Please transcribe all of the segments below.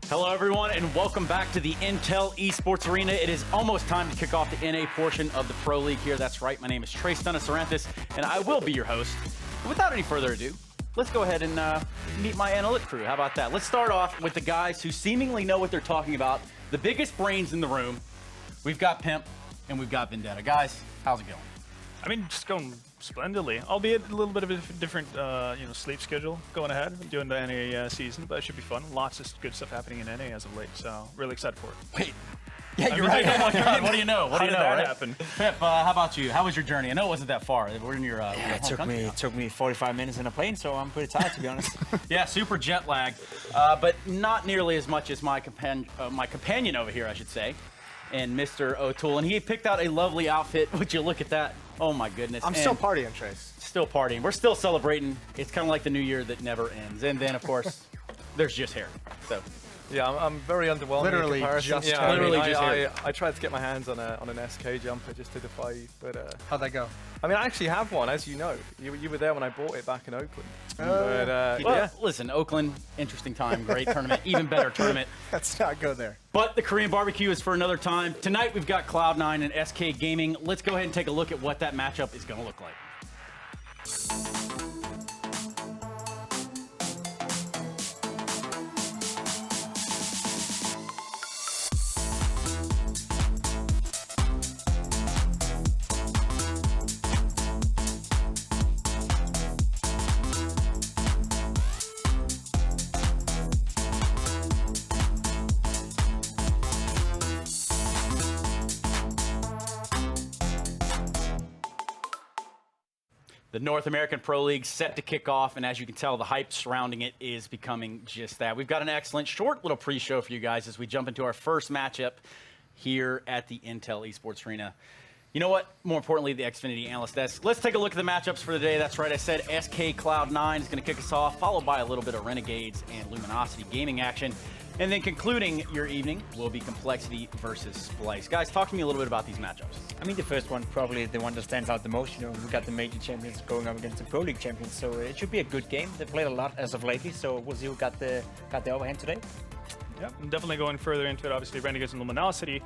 Hello, everyone, and welcome back to the Intel Esports Arena. It is almost time to kick off the NA portion of the Pro League here. That's right, my name is Trace Saranthus, and I will be your host. Without any further ado, let's go ahead and meet my analytic crew. How about that? Let's start off with the guys who seemingly know what they're talking about, the biggest brains in the room. We've got Pimp, and we've got Vendetta. Guys, how's it going? I mean, just going splendidly, albeit a little bit of a different, sleep schedule going ahead. I'm doing the NA season, but it should be fun. Lots of good stuff happening in NA as of late, so really excited for it. Wait, yeah, you're right. Oh my God, what do you know? What do you know? How did that happen? Pep, how about you? How was your journey? I know it wasn't that far. We're in your it took me 45 minutes in a plane, so I'm pretty tired, to be honest. Yeah, super jet lag, but not nearly as much as my companion over here, I should say, and Mr. O'Toole. And he picked out a lovely outfit. Would you look at that? Oh my goodness. I'm still partying, Trace. Still partying. We're still celebrating. It's kind of like the new year that never ends. And then, of course, there's just hair. So. Yeah, I'm very underwhelmed. Literally just yeah, literally just hair. I tried to get my hands on an SK jumper just to defy you, but how'd that go? I mean, I actually have one, as you know. You were there when I bought it back in Oakland. Well, yeah. Listen, Oakland, interesting time, great tournament, even better tournament. Let's not go there. But the Korean barbecue is for another time. Tonight we've got Cloud9 and SK Gaming. Let's go ahead and take a look at what that matchup is going to look like. The North American Pro League set to kick off, and as you can tell, the hype surrounding it is becoming just that. We've got an excellent short little pre-show for you guys as we jump into our first matchup here at the Intel Esports Arena. You know what? More importantly, the Xfinity Analyst Desk. Let's take a look at the matchups for the day. That's right, I said SK Cloud9 is going to kick us off, followed by a little bit of Renegades and Luminosity gaming action. And then concluding your evening will be Complexity versus Splice. Guys, talk to me a little bit about these matchups. I mean, the first one, probably the one that stands out the most. You know, we got the major champions going up against the Pro League champions, so it should be a good game. They played a lot as of lately, so we'll see who got the upper hand today. Yeah, I'm definitely going further into it. Obviously, Renegades and Luminosity,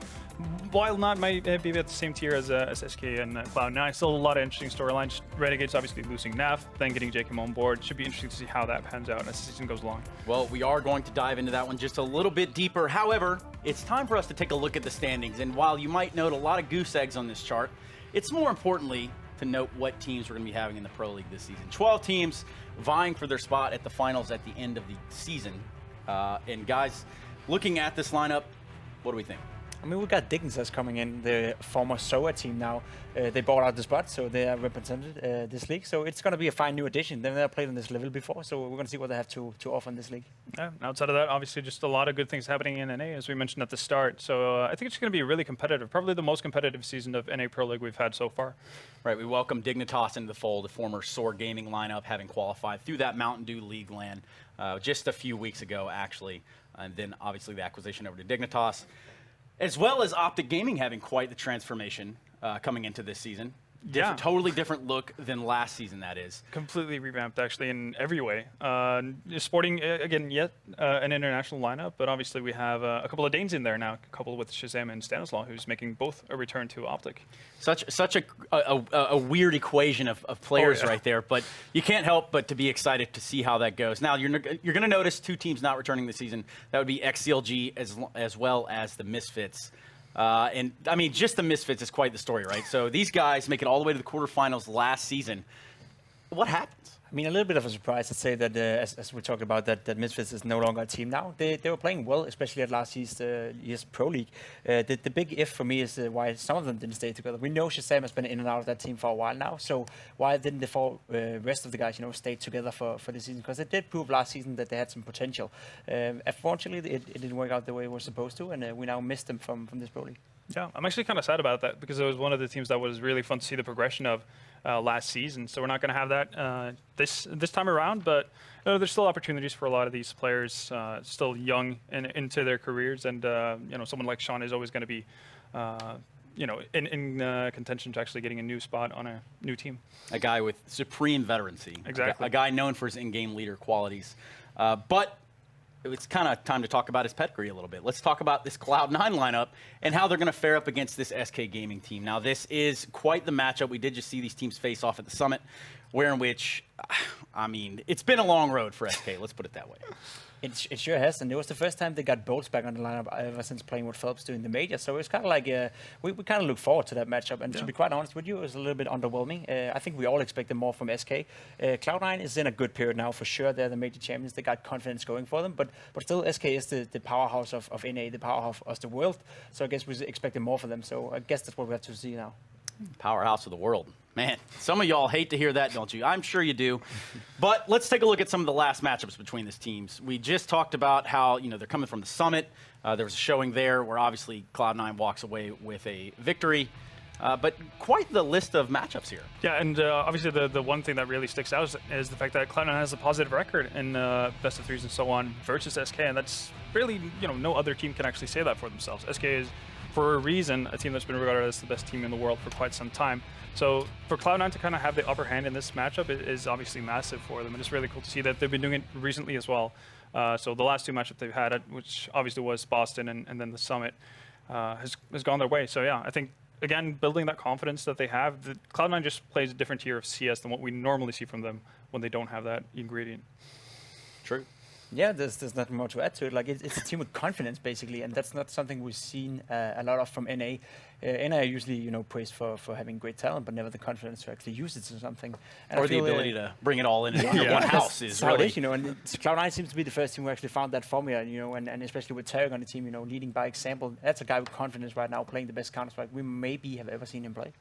while not might be at the same tier as SK and Cloud9, still a lot of interesting storylines. Renegades obviously losing Nav, then getting JKM on board. Should be interesting to see how that pans out as the season goes along. Well, we are going to dive into that one just a little bit deeper. However, it's time for us to take a look at the standings. And while you might note a lot of goose eggs on this chart, it's more importantly to note what teams we're going to be having in the Pro League this season. 12 teams vying for their spot at the finals at the end of the season. And guys, looking at this lineup, what do we think? I mean, we got Dignitas coming in, the former SOA team now. They bought out the spot, so they are represented this league. So it's going to be a fine new addition. They've never played on this level before, so we're going to see what they have to offer in this league. Yeah, outside of that, obviously just a lot of good things happening in NA, as we mentioned at the start. So I think it's going to be really competitive, probably the most competitive season of NA Pro League we've had so far. Right, we welcome Dignitas into the fold, the former SOAR Gaming lineup, having qualified through that Mountain Dew League LAN just a few weeks ago, actually. And then obviously the acquisition over to Dignitas, as well as Optic Gaming having quite the transformation coming into this season. Totally different look than last season, that is. Completely revamped, actually, in every way. Sporting, again, yet an international lineup, but obviously we have a couple of Danes in there now, coupled with Shazam and Stanislaw, who's making both a return to Optic. Such a weird equation of players right there, but you can't help but to be excited to see how that goes. Now, you're going to notice two teams not returning this season. That would be XCLG as well as the Misfits. And I mean, just the Misfits is quite the story, right? So these guys make it all the way to the quarterfinals last season. What happens? I mean, a little bit of a surprise to say that, as we talked about, that Misfits is no longer a team now. They were playing well, especially at last year's Pro League. The big if for me is why some of them didn't stay together. We know Shazam has been in and out of that team for a while now, so why didn't the rest of the guys, stay together for the season? Because they did prove last season that they had some potential. Unfortunately, it didn't work out the way it was supposed to, and we now missed them from this Pro League. Yeah, I'm actually kind of sad about that because it was one of the teams that was really fun to see the progression of last season. So we're not going to have that this time around, but there's still opportunities for a lot of these players still young and into their careers, and someone like Sean is always going to be in contention to actually getting a new spot on a new team. A guy with supreme veterancy. Exactly. A guy known for his in-game leader qualities. But it's kind of time to talk about his pedigree a little bit. Let's talk about this Cloud9 lineup and how they're going to fare up against this SK Gaming team. Now, this is quite the matchup. We did just see these teams face off at the Summit, where in which, I mean, it's been a long road for SK. Let's put it that way. It sure has, and it was the first time they got Bolts back on the lineup ever since playing with Phelps during the major. So it's kind of like we kind of look forward to that matchup. And to be quite honest with you, it was a little bit underwhelming. I think we all expected more from SK. Cloud9 is in a good period now for sure. They're the major champions. They got confidence going for them, but still SK is the powerhouse of NA, the powerhouse of the world. So I guess we expected more from them. So I guess that's what we have to see now. Powerhouse of the world. Man, some of y'all hate to hear that, don't you? I'm sure you do. But let's take a look at some of the last matchups between these teams. We just talked about how, you know, they're coming from the Summit. There was a showing there where obviously Cloud9 walks away with a victory. But quite the list of matchups here. Yeah, and obviously the one thing that really sticks out is the fact that Cloud9 has a positive record in best of threes and so on versus SK, and that's really, you know, no other team can actually say that for themselves. SK is, for a reason, a team that's been regarded as the best team in the world for quite some time. So for Cloud9 to kind of have the upper hand in this matchup is obviously massive for them, and it's really cool to see that they've been doing it recently as well. So the last two matchups they've had, which obviously was Boston and then the Summit, has gone their way. So yeah, I think, again, building that confidence that they have, Cloud9 just plays a different tier of CS than what we normally see from them when they don't have that ingredient. True. Yeah, there's nothing more to add to it. Like it's a team with confidence, basically, and that's not something we've seen a lot of from NA. NA are usually, you know, praised for having great talent, but never the confidence to actually use it to something. And Or the ability to bring it all in under one house is how really... it is, you know, and Cloud9 seems to be the first team who actually found that formula, you know, and especially with Tarek on the team, you know, leading by example. That's a guy with confidence right now, playing the best Counter-Strike we maybe have ever seen him play.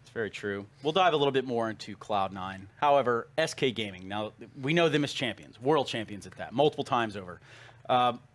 It's very true. We'll dive a little bit more into Cloud9. However, SK Gaming, now we know them as champions, world champions at that, multiple times over.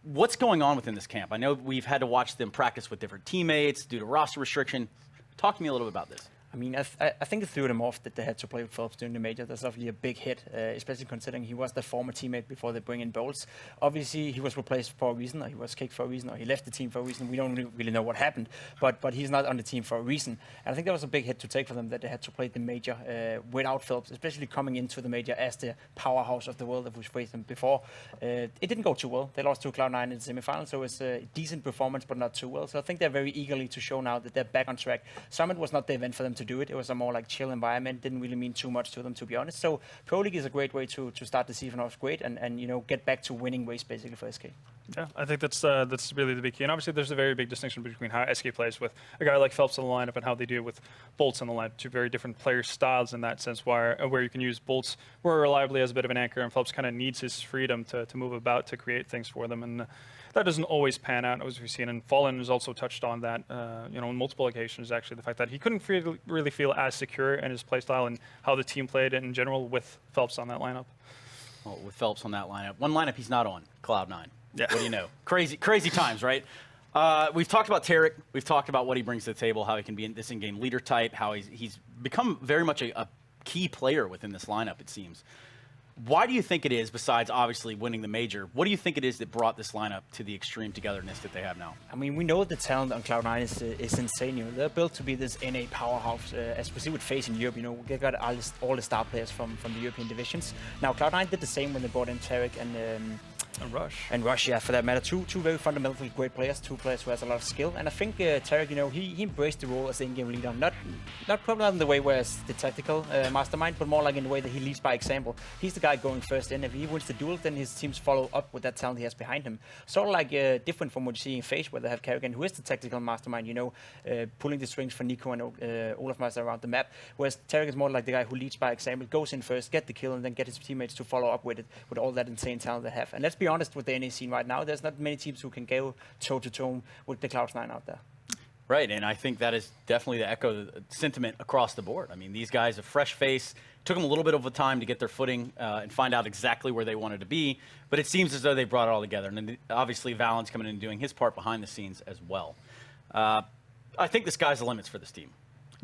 What's going on within this camp? I know we've had to watch them practice with different teammates due to roster restriction. Talk to me a little bit about this. I mean, I think it threw them off that they had to play with Phelps during the major. That's obviously a big hit, especially considering he was the former teammate before they bring in Bolts. Obviously, he was replaced for a reason, or he was kicked for a reason, or he left the team for a reason. We don't really know what happened, but he's not on the team for a reason. And I think that was a big hit to take for them, that they had to play the major without Phelps, especially coming into the major as the powerhouse of the world that we've faced them before. It didn't go too well. They lost to Cloud9 in the semifinals, so it's a decent performance, but not too well. So I think they're very eagerly to show now that they're back on track. Summit was not the event for them to do it. It was a more like chill environment, didn't really mean too much to them, to be honest. So Pro League is a great way to start the season off great and you know, get back to winning ways basically for SK. Yeah, I think that's really the big key. And obviously there's a very big distinction between how SK plays with a guy like Phelps in the lineup and how they do with Bolts in the lineup. Two very different player styles in that sense, where you can use Bolts more reliably as a bit of an anchor, and Phelps kind of needs his freedom to move about, to create things for them. And that doesn't always pan out, as we've seen. And Fallen has also touched on that, you know, on multiple occasions, actually, the fact that he couldn't really feel as secure in his playstyle and how the team played in general with Phelps on that lineup. Well, with Phelps on that lineup. One lineup he's not on, Cloud9. Yeah. What do you know? Crazy times, right? We've talked about Tarek. We've talked about what he brings to the table, how he can be in this in-game leader type, how he's become very much a key player within this lineup, it seems. Why do you think it is, besides obviously winning the major, what do you think it is that brought this lineup to the extreme togetherness that they have now? I mean, we know the talent on Cloud9 is insane. You know, they're built to be this NA powerhouse, as we see with FaZe in Europe. You know, they got all the star players from the European divisions. Now, Cloud9 did the same when they brought in Tarek and Rush. And Rush, yeah, for that matter. Two very fundamentally great players, two players who has a lot of skill. And I think Tarek, you know, he embraced the role as the in-game leader. Not probably not in the way where it's the tactical mastermind, but more like in the way that he leads by example. He's the guy going first in. If he wins the duel, then his teams follow up with that talent he has behind him. Sort of like different from what you see in FaZe, where they have Kerrigan, who is the tactical mastermind, you know, pulling the strings for Nico and Olaf Meister around the map. Whereas Tarek is more like the guy who leads by example, goes in first, get the kill, and then get his teammates to follow up with it, with all that insane talent they have. And let's be honest, with the NA scene right now, there's not many teams who can go toe-to-toe with the Cloud9 out there. Right, and I think that is definitely the echo sentiment across the board. I mean, these guys, a fresh face, took them a little bit of a time to get their footing and find out exactly where they wanted to be, but it seems as though they brought it all together. And then obviously Valen's coming in and doing his part behind the scenes as well. I think the sky's the limits for this team.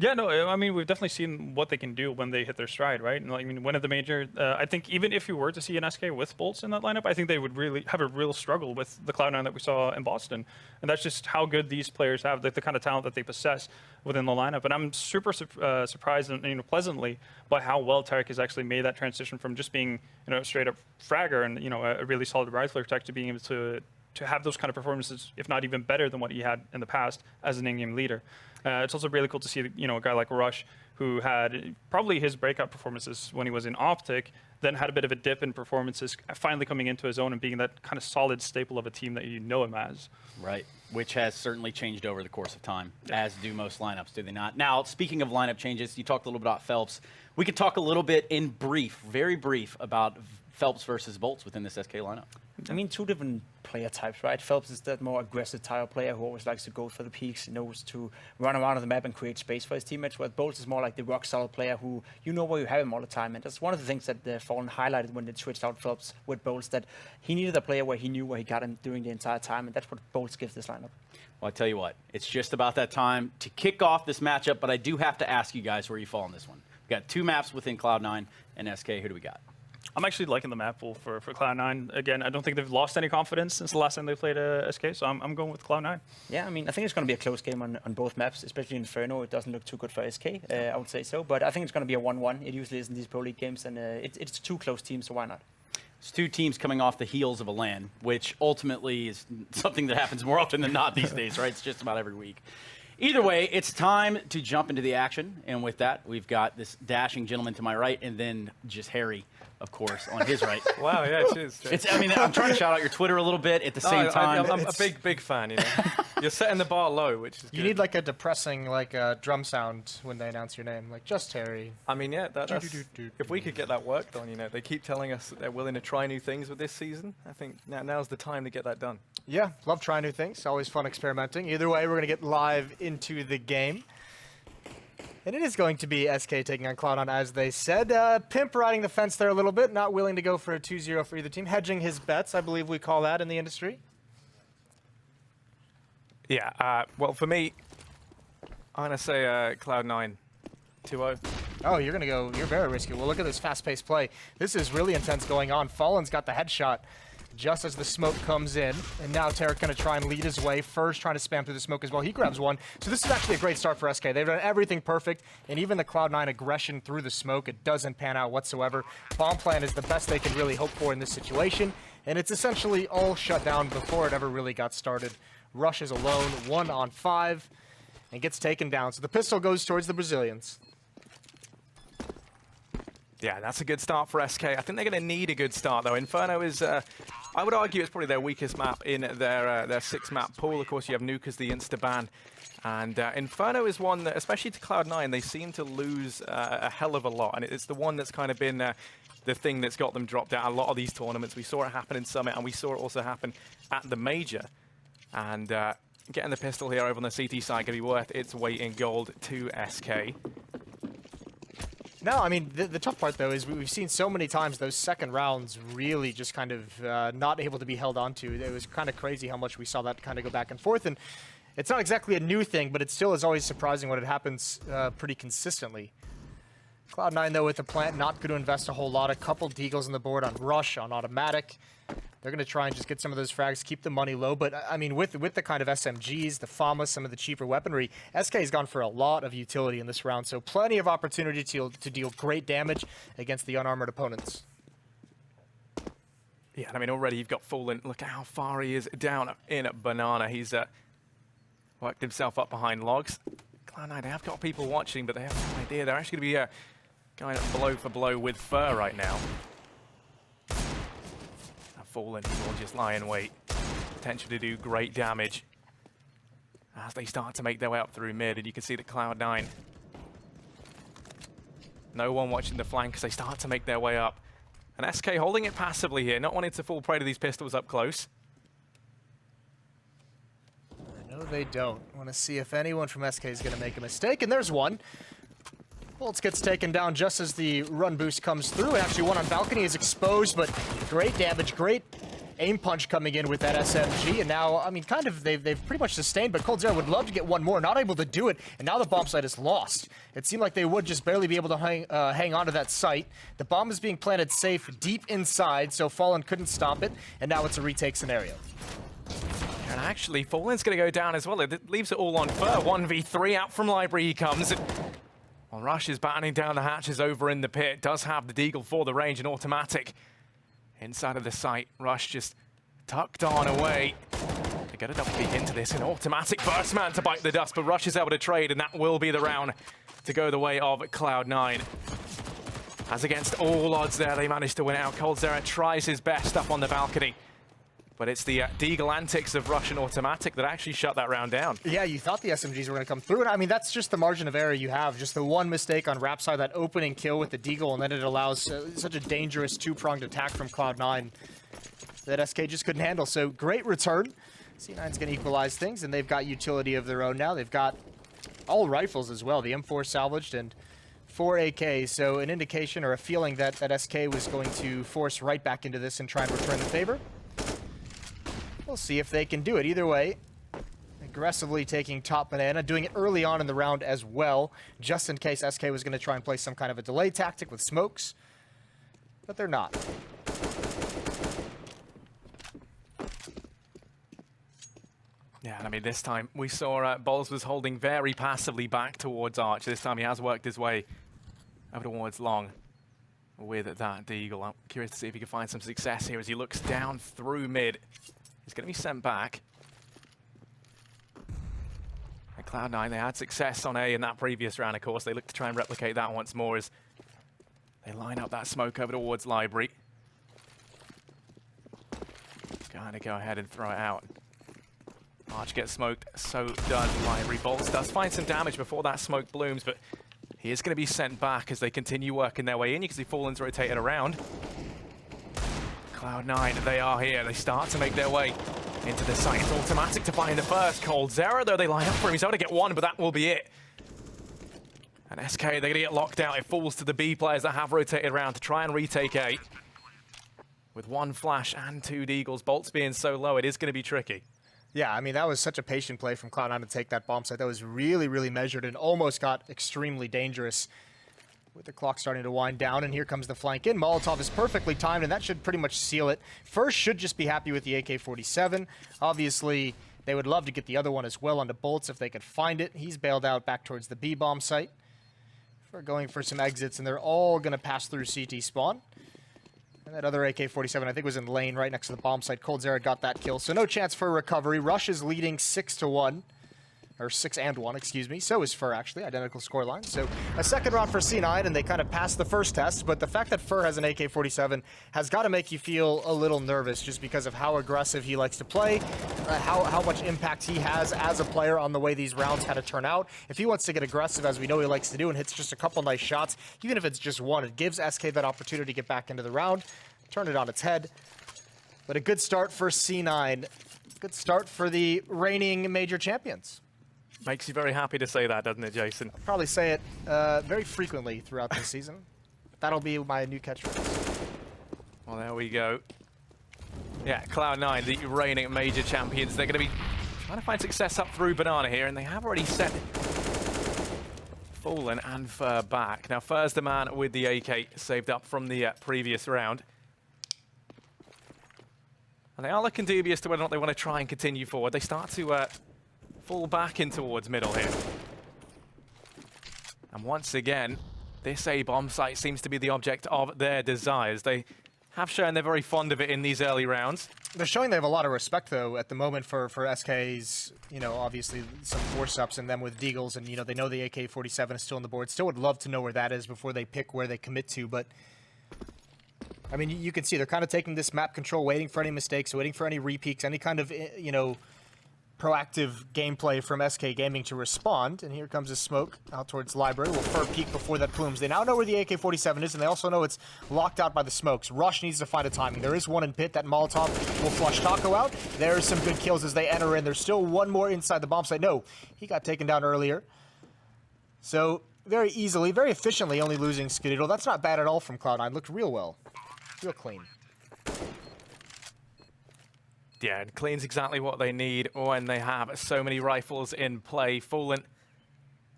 Yeah, no, I mean, we've definitely seen what they can do when they hit their stride, right? And, like, I mean, when at the major, I think even if you were to see an SK with Bolts in that lineup, I think they would really have a real struggle with the Cloud9 that we saw in Boston. And that's just how good these players have, the kind of talent that they possess within the lineup. And I'm super surprised and pleasantly by how well Tarek has actually made that transition from just being a straight up fragger and a really solid rifler tech to being able to have those kind of performances, if not even better than what he had in the past as an in-game leader. It's also really cool to see, a guy like Rush, who had probably his breakout performances when he was in Optic, then had a bit of a dip in performances, finally coming into his own and being that kind of solid staple of a team that you know him as. Right, which has certainly changed over the course of time, as do most lineups, do they not? Now, speaking of lineup changes, you talked a little bit about Phelps. We could talk a little bit in brief, very brief, about Phelps versus Bolts within this SK lineup. I mean, two different player types, right? Phelps is that more aggressive type of player who always likes to go for the peaks, knows to run around on the map and create space for his teammates, where Bolts is more like the rock-solid player who you know where you have him all the time. And that's one of the things that Fallen highlighted when they switched out Phelps with Bolts, that he needed a player where he knew where he got him during the entire time, and that's what Bolts gives this lineup. Well, I tell you what, it's just about that time to kick off this matchup, but I do have to ask you guys where you fall on this one. We've got two maps within Cloud9 and SK. Who do we got? I'm actually liking the map pool for Cloud9. Again, I don't think they've lost any confidence since the last time they played SK, so I'm going with Cloud9. Yeah, I mean, I think it's going to be a close game on both maps, especially Inferno. It doesn't look too good for SK, I would say so. But I think it's going to be a 1-1. It usually is in these Pro League games, and it's two close teams, so why not? It's two teams coming off the heels of a LAN, which ultimately is something that happens more often than not these days, right? It's just about every week. Either way, it's time to jump into the action. And with that, we've got this dashing gentleman to my right, and then just Harry, of course, on his right. Wow, yeah, cheers. I mean, I'm trying to shout out your Twitter a little bit at the same time. I'm a big fan, You're setting the bar low, which is good. You need like a depressing drum sound when they announce your name, like just Harry. I mean, yeah, that's if we could get that worked on, they keep telling us that they're willing to try new things with this season. I think now's the time to get that done. Yeah, love trying new things. Always fun experimenting. Either way, we're going to get live into the game. And it is going to be SK taking on Cloud9, as they said. Pimp riding the fence there a little bit, not willing to go for a 2-0 for either team. Hedging his bets, I believe we call that in the industry. Yeah, well, for me, I'm going to say Cloud9 2-0. Oh, you're going to go, you're very risky. Well, look at this fast-paced play. This is really intense going on. Fallen's got the headshot just as the smoke comes in. And now Tarek going to try and lead his way. First trying to spam through the smoke as well. He grabs one. So this is actually a great start for SK. They've done everything perfect. And even the Cloud9 aggression through the smoke, it doesn't pan out whatsoever. Bomb plan is the best they can really hope for in this situation. And it's essentially all shut down before it ever really got started. Rush is alone, 1 on 5, and gets taken down. So the pistol goes towards the Brazilians. Yeah, that's a good start for SK. I think they're going to need a good start, though. Inferno is, I would argue, it's probably their weakest map in their 6-map pool. Of course, you have Nuke as the insta-ban. And Inferno is one that, especially to Cloud9, they seem to lose a hell of a lot. And it's the one that's kind of been the thing that's got them dropped out a lot of these tournaments. We saw it happen in Summit, and we saw it also happen at the Major. And getting the pistol here over on the CT side can be worth its weight in gold to SK. No, I mean, the tough part, though, is we've seen so many times those second rounds really just kind of not able to be held onto. It was kind of crazy how much we saw that kind of go back and forth. And it's not exactly a new thing, but it still is always surprising when it happens pretty consistently. Cloud9, though, with the plant, not going to invest a whole lot. A couple deagles on the board on Rush, on Automatic. They're going to try and just get some of those frags, keep the money low. But, I mean, with the kind of SMGs, the FAMA, some of the cheaper weaponry, SK has gone for a lot of utility in this round. So plenty of opportunity to deal great damage against the unarmored opponents. Yeah, I mean, already you've got Fallen. Look at how far he is down in Banana. He's worked himself up behind logs. Cloud9, they have got people watching, but they have no idea. They're actually going to be going blow for blow with Fur right now. Fallen will just lie in wait. Potential to do great damage as they start to make their way up through mid, and you can see that Cloud9. No one watching the flank as they start to make their way up. And SK holding it passively here, not wanting to fall prey to these pistols up close. No, they don't. Want to see if anyone from SK is going to make a mistake, and there's one. Bolts gets taken down just as the run boost comes through. Actually, one on balcony is exposed, but great damage, great Aim Punch coming in with that SMG, and now, I mean, kind of, they've pretty much sustained, but Cold Zero would love to get one more, not able to do it, and now the bomb site is lost. It seemed like they would just barely be able to hang on to that site. The bomb is being planted safe deep inside, so Fallen couldn't stop it, and now it's a retake scenario. And actually, Fallen's going to go down as well. It leaves it all on Fur. 1v3 out from Library he comes. Well, Rush is battening down the hatches over in the pit. Does have the Deagle for the range and automatic. Inside of the site, Rush just tucked on away. They get a double peek into this, an automatic burst man to bite the dust, but Rush is able to trade, and that will be the round to go the way of Cloud9. As against all odds there, they managed to win out. Coldzera tries his best up on the balcony, but it's the Deagle antics of Rush and automatic that actually shut that round down. Yeah, you thought the SMGs were going to come through, and I mean, that's just the margin of error you have. Just the one mistake on Rapside, that opening kill with the Deagle, and then it allows such a dangerous two-pronged attack from Cloud9 that SK just couldn't handle. So great return. C9's going to equalize things, and they've got utility of their own now. They've got all rifles as well, the M4 salvaged and 4 AKs, so an indication or a feeling that SK was going to force right back into this and try and return the favor. We'll see if they can do it. Either way, aggressively taking top banana, doing it early on in the round as well, just in case SK was going to try and play some kind of a delay tactic with smokes, but they're not. Yeah, I mean, this time we saw Bols was holding very passively back towards Arch. This time he has worked his way over towards Long with that Deagle. I'm curious to see if he can find some success here as he looks down through mid. He's going to be sent back. And Cloud9, they had success on A in that previous round, of course. They look to try and replicate that once more as they line up that smoke over towards Library. Going to go ahead and throw it out. Arch gets smoked, so does Library. Bolts does find some damage before that smoke blooms, but he is going to be sent back as they continue working their way in. You can see Fallen's rotated around. Cloud9, they are here. They start to make their way into the site. It's automatic to find the first. Coldzera, though, they line up for him. He's able to get one, but that will be it. And SK, they're going to get locked out. It falls to the B players that have rotated around to try and retake A. With one flash and 2 Deagles, Bolts being so low, it is going to be tricky. Yeah, I mean, that was such a patient play from Cloud9 to take that bomb site. That was really, really measured and almost got extremely dangerous with the clock starting to wind down. And here comes the flank in. Molotov is perfectly timed, and that should pretty much seal it. First should just be happy with the AK-47. Obviously, they would love to get the other one as well onto Bolts if they could find it. He's bailed out back towards the B bomb site. We're going for some exits, and they're all going to pass through CT spawn. And that other AK-47, I think, was in lane right next to the bomb site. Coldzera got that kill, so no chance for a recovery. Rush is leading 6-1. Or 6-1, excuse me. So is Fur, actually. Identical scoreline. So a second round for C9, and they kind of passed the first test. But the fact that Fur has an AK-47 has got to make you feel a little nervous just because of how aggressive he likes to play, how much impact he has as a player on the way these rounds had to turn out. If he wants to get aggressive, as we know he likes to do, and hits just a couple nice shots, even if it's just one, it gives SK that opportunity to get back into the round, turn it on its head. But a good start for C9. Good start for the reigning major champions. Makes you very happy to say that, doesn't it, Jason? I'll probably say it very frequently throughout the season. That'll be my new catchphrase. Well, there we go. Yeah, Cloud9, the reigning major champions. They're going to be trying to find success up through Banana here, and they have already set Fallen and Fur back. Now, Fur's the man with the AK saved up from the previous round. And they are looking dubious to whether or not they want to try and continue forward. They start to fall back in towards middle here. And once again, this A-bomb site seems to be the object of their desires. They have shown they're very fond of it in these early rounds. They're showing they have a lot of respect, though, at the moment for SK's, you know, obviously some force-ups and them with Deagles, and, you know, they know the AK-47 is still on the board. Still would love to know where that is before they pick where they commit to, but I mean, you can see they're kind of taking this map control, waiting for any mistakes, waiting for any repeaks, any kind of, you know, proactive gameplay from SK Gaming to respond. And here comes a smoke out towards Library. Will Fur peek before that plumes. They now know where the AK-47 is, and they also know it's locked out by the smokes. Rush needs to find a timing. There is one in pit. That Molotov will flush Taco out. There's some good kills as they enter in. There's still one more inside the bomb site. No, he got taken down earlier. So very easily, very efficiently only losing Skidoodle. That's not bad at all from Cloud9. Looked real well. Real clean. Yeah, and clean's exactly what they need when they have so many rifles in play. Fallen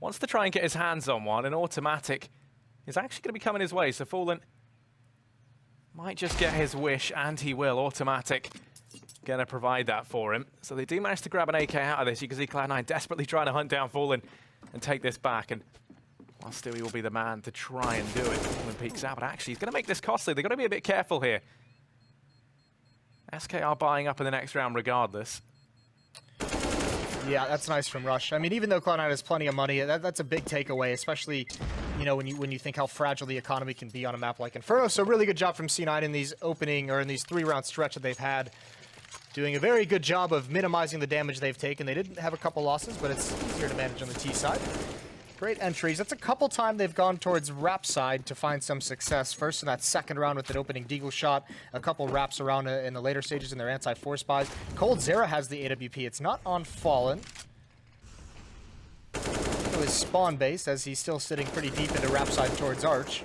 wants to try and get his hands on one, and Automatic is actually going to be coming his way. So Fallen might just get his wish, and he will. Automatic going to provide that for him. So they do manage to grab an AK out of this. You can see Cloud9 desperately trying to hunt down Fallen and take this back. And while Stewie will be the man to try and do it, Fallen peeks out, but actually he's going to make this costly. They've got to be a bit careful here. SK are buying up in the next round regardless. Yeah, that's nice from Rush. I mean, even though Cloud9 has plenty of money, that's a big takeaway, especially, you know, when you think how fragile the economy can be on a map like Inferno. So really good job from C9 in these opening, or in these 3-round stretch that they've had. Doing a very good job of minimizing the damage they've taken. They didn't have a couple losses, but it's easier to manage on the T side. Great entries. That's a couple times they've gone towards Rap side to find some success. First in that second round with an opening deagle shot, a couple wraps around in the later stages in their anti-force buys. Coldzera has the AWP. It's not on Fallen. It was spawn-based, as he's still sitting pretty deep into Rap side towards Arch.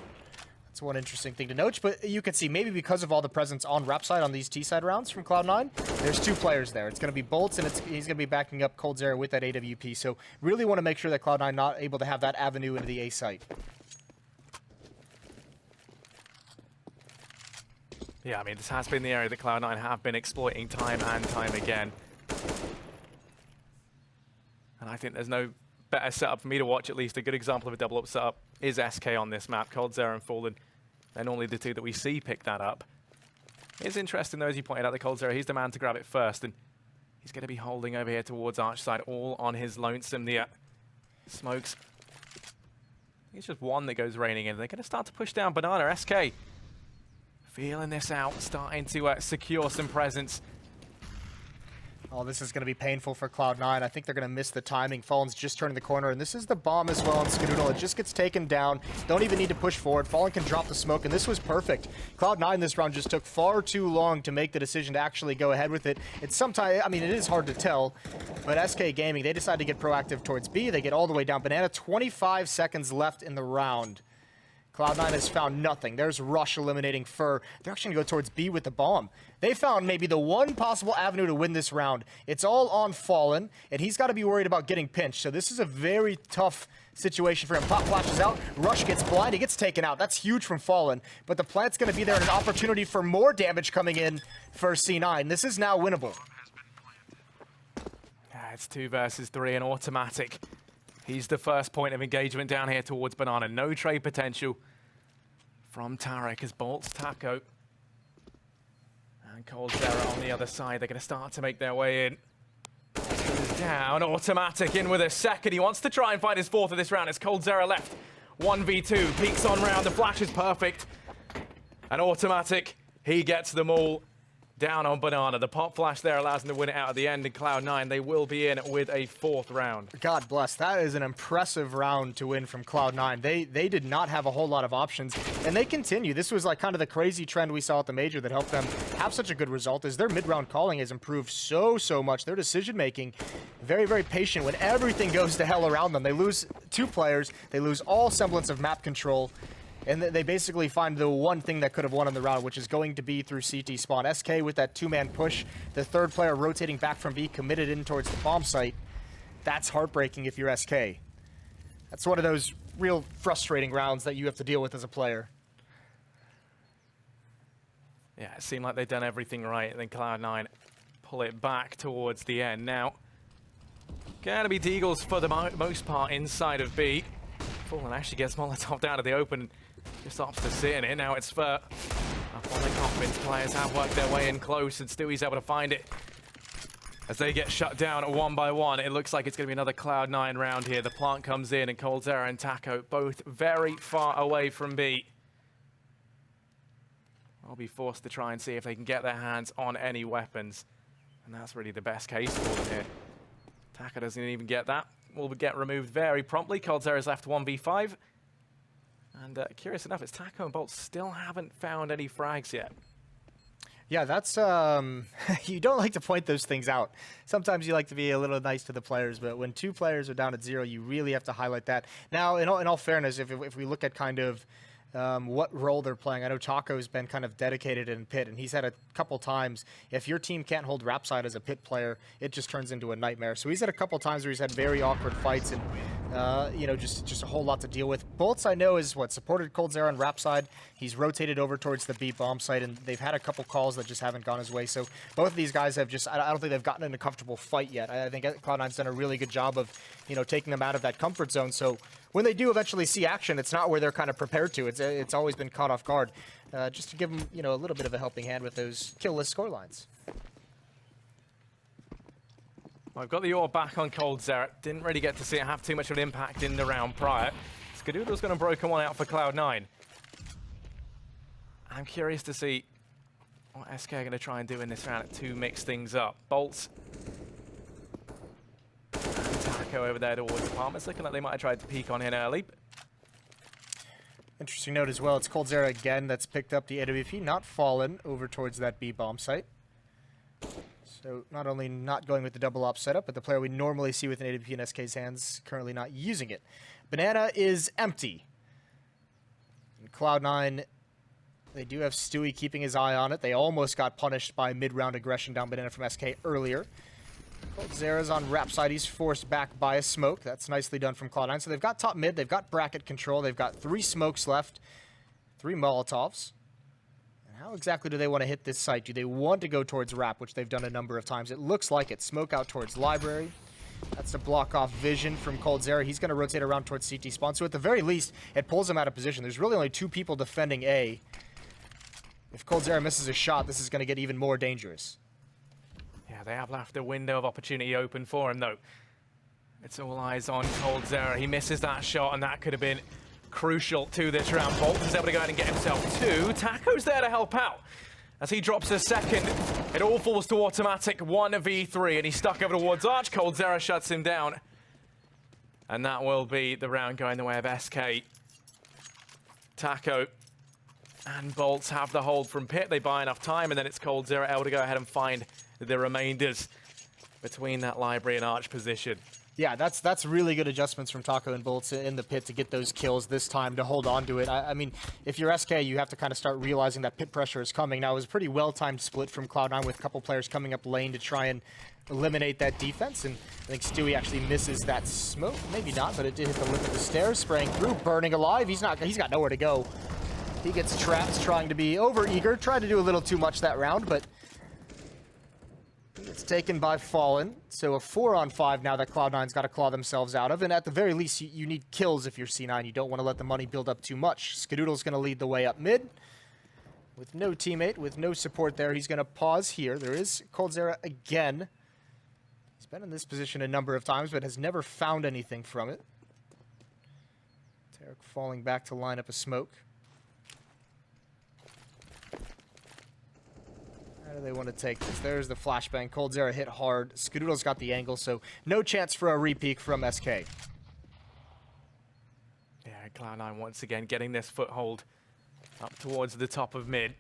That's one interesting thing to note, but you can see maybe because of all the presence on Rap side on these T side rounds from Cloud9, there's 2 players there. It's going to be Bolts, and he's going to be backing up Coldzera with that AWP. So really want to make sure that Cloud9 not able to have that avenue into the A site. Yeah, I mean, this has been the area that Cloud9 have been exploiting time and time again. And I think there's no better setup for me to watch. At least a good example of a double-up setup is SK on this map. Coldzera and Fallen, they're normally the 2 that we see pick that up. It's interesting, though, as you pointed out, that Coldzera, he's the man to grab it first, and he's going to be holding over here towards Arch side, all on his lonesome. The smokes. It's just one that goes raining in. They're going to start to push down Banana. SK feeling this out, starting to secure some presence. Oh, this is going to be painful for Cloud9. I think they're going to miss the timing. Fallen's just turning the corner, and this is the bomb as well on Skadoodle. It just gets taken down. Don't even need to push forward. Fallen can drop the smoke, and this was perfect. Cloud9 this round just took far too long to make the decision to actually go ahead with it. It's sometimes, I mean, it is hard to tell, but SK Gaming, they decide to get proactive towards B. They get all the way down. Banana, 25 seconds left in the round. Cloud9 has found nothing. There's Rush eliminating Fur. They're actually going to go towards B with the bomb. They found maybe the one possible avenue to win this round. It's all on Fallen, and he's got to be worried about getting pinched. So this is a very tough situation for him. Pop flashes out. Rush gets blind. He gets taken out. That's huge from Fallen. But the plant's going to be there and an opportunity for more damage coming in for C9. This is now winnable. It's 2 versus 3 and Automatic. He's the first point of engagement down here towards Banana. No trade potential from Tarek as Bolts, Taco, and Coldzera on the other side. They're going to start to make their way in. Down, Automatic in with a second. He wants to try and find his 4th of this round. It's Coldzera left. 1v2, peeks on round. The flash is perfect. And Automatic, he gets them all. Down on Banana. The pop flash there allows them to win it out at the end. In Cloud9, they will be in with a 4th round. God bless. That is an impressive round to win from Cloud9. They did not have a whole lot of options, and they continue. This was like kind of the crazy trend we saw at the Major that helped them have such a good result, is their mid-round calling has improved so much. Their decision-making, very, very patient when everything goes to hell around them. They lose 2 players. They lose all semblance of map control. And they basically find the one thing that could have won in the round, which is going to be through CT spawn. SK with that 2-man push, the 3rd player rotating back from B, committed in towards the bomb site. That's heartbreaking if you're SK. That's one of those real frustrating rounds that you have to deal with as a player. Yeah, it seemed like they'd done everything right, and then Cloud9 pull it back towards the end. Now, gonna be Deagles for the most part inside of B. Fallen actually gets Molotov down to the open. Just opts to sit in it. Now it's Fur. Up on the coffins. Players have worked their way in close, and Stewie's able to find it. As they get shut down 1 by 1, it looks like it's going to be another Cloud9 round here. The plant comes in, and Coldzera and Taco both very far away from B. I'll be forced to try and see if they can get their hands on any weapons. And that's really the best case for them here. Taco doesn't even get that. Will get removed very promptly. Coldzera's left 1v5. And curious enough, it's Taco and Bolt still haven't found any frags yet. Yeah, that's, you don't like to point those things out. Sometimes you like to be a little nice to the players, but when 2 players are down at 0, you really have to highlight that. Now, in all fairness, if we look at kind of what role they're playing. I know Taco's been kind of dedicated in pit, and he's had a couple times, if your team can't hold rap side as a pit player, it just turns into a nightmare. So he's had a couple times where he's had very awkward fights and, you know, just a whole lot to deal with. Bolts, I know, is what supported coldzera on rap side. He's rotated over towards the B bomb site, and they've had a couple calls that just haven't gone his way. So both of these guys have just, I don't think they've gotten in a comfortable fight yet. I think Cloud9's done a really good job of, you know, taking them out of that comfort zone. So when they do eventually see action, it's not where they're kind of prepared to. It's always been caught off guard, just to give them, you know, a little bit of a helping hand with those kill-less scorelines. Well, I've got the ore back on coldzera. Didn't really get to see it have too much of an impact in the round prior. Skadoodle's going to broken one out for Cloud9. I'm curious to see what SK are going to try and do in this round to mix things up. Bolts. Taco over there towards Apartments, looking like they might have tried to peek on in early. Interesting note as well, it's coldzera again that's picked up the AWP, not Fallen, over towards that B bomb site. So not only not going with the double op setup, but the player we normally see with an AWP in SK's hands currently not using it. Banana is empty. And Cloud9, they do have Stewie keeping his eye on it. They almost got punished by mid-round aggression down Banana from SK earlier. coldzera's on rap side. He's forced back by a smoke. That's nicely done from Cloud9. So they've got top mid. They've got bracket control. They've got 3 smokes left, 3 Molotovs. And how exactly do they want to hit this site? Do they want to go towards rap, which they've done a number of times? It looks like it. Smoke out towards library. That's to block off vision from coldzera. He's going to rotate around towards CT spawn. So at the very least, it pulls him out of position. There's really only 2 people defending A. If coldzera misses a shot, this is going to get even more dangerous. Yeah, they have left a window of opportunity open for him, though. It's all eyes on coldzera. He misses that shot, and that could have been crucial to this round. Bolt is able to go ahead and get himself 2. Taco's there to help out. As he drops a second, it all falls to automatic 1v3, and he's stuck over towards Arch. coldzera shuts him down. And that will be the round going the way of SK. Taco and Bolts have the hold from pit. They buy enough time, and then it's coldzera able to go ahead and find the remainders between that library and Arch position. Yeah, that's really good adjustments from Taco and Bolts in the pit to get those kills this time, to hold on to it. I mean, if you're SK, you have to kind of start realizing that pit pressure is coming. Now, it was a pretty well-timed split from Cloud9 with a couple players coming up lane to try and eliminate that defense, and I think Stewie actually misses that smoke. Maybe not, but it did hit the lip of the stairs, spraying through, burning alive. He's got nowhere to go. He gets trapped, trying to be over-eager, tried to do a little too much that round, but it's taken by Fallen. So a 4-on-5 now that Cloud9's got to claw themselves out of. And at the very least, you need kills if you're C9. You don't want to let the money build up too much. Skadoodle's going to lead the way up mid. With no teammate, with no support there, he's going to pause here. There is coldzera again. He's been in this position a number of times, but has never found anything from it. Tarek falling back to line up a smoke. How do they want to take this? There's the flashbang. coldzera hit hard. Skadoodle's got the angle, so no chance for a repeat from SK. Yeah, Cloud9 once again getting this foothold up towards the top of mid.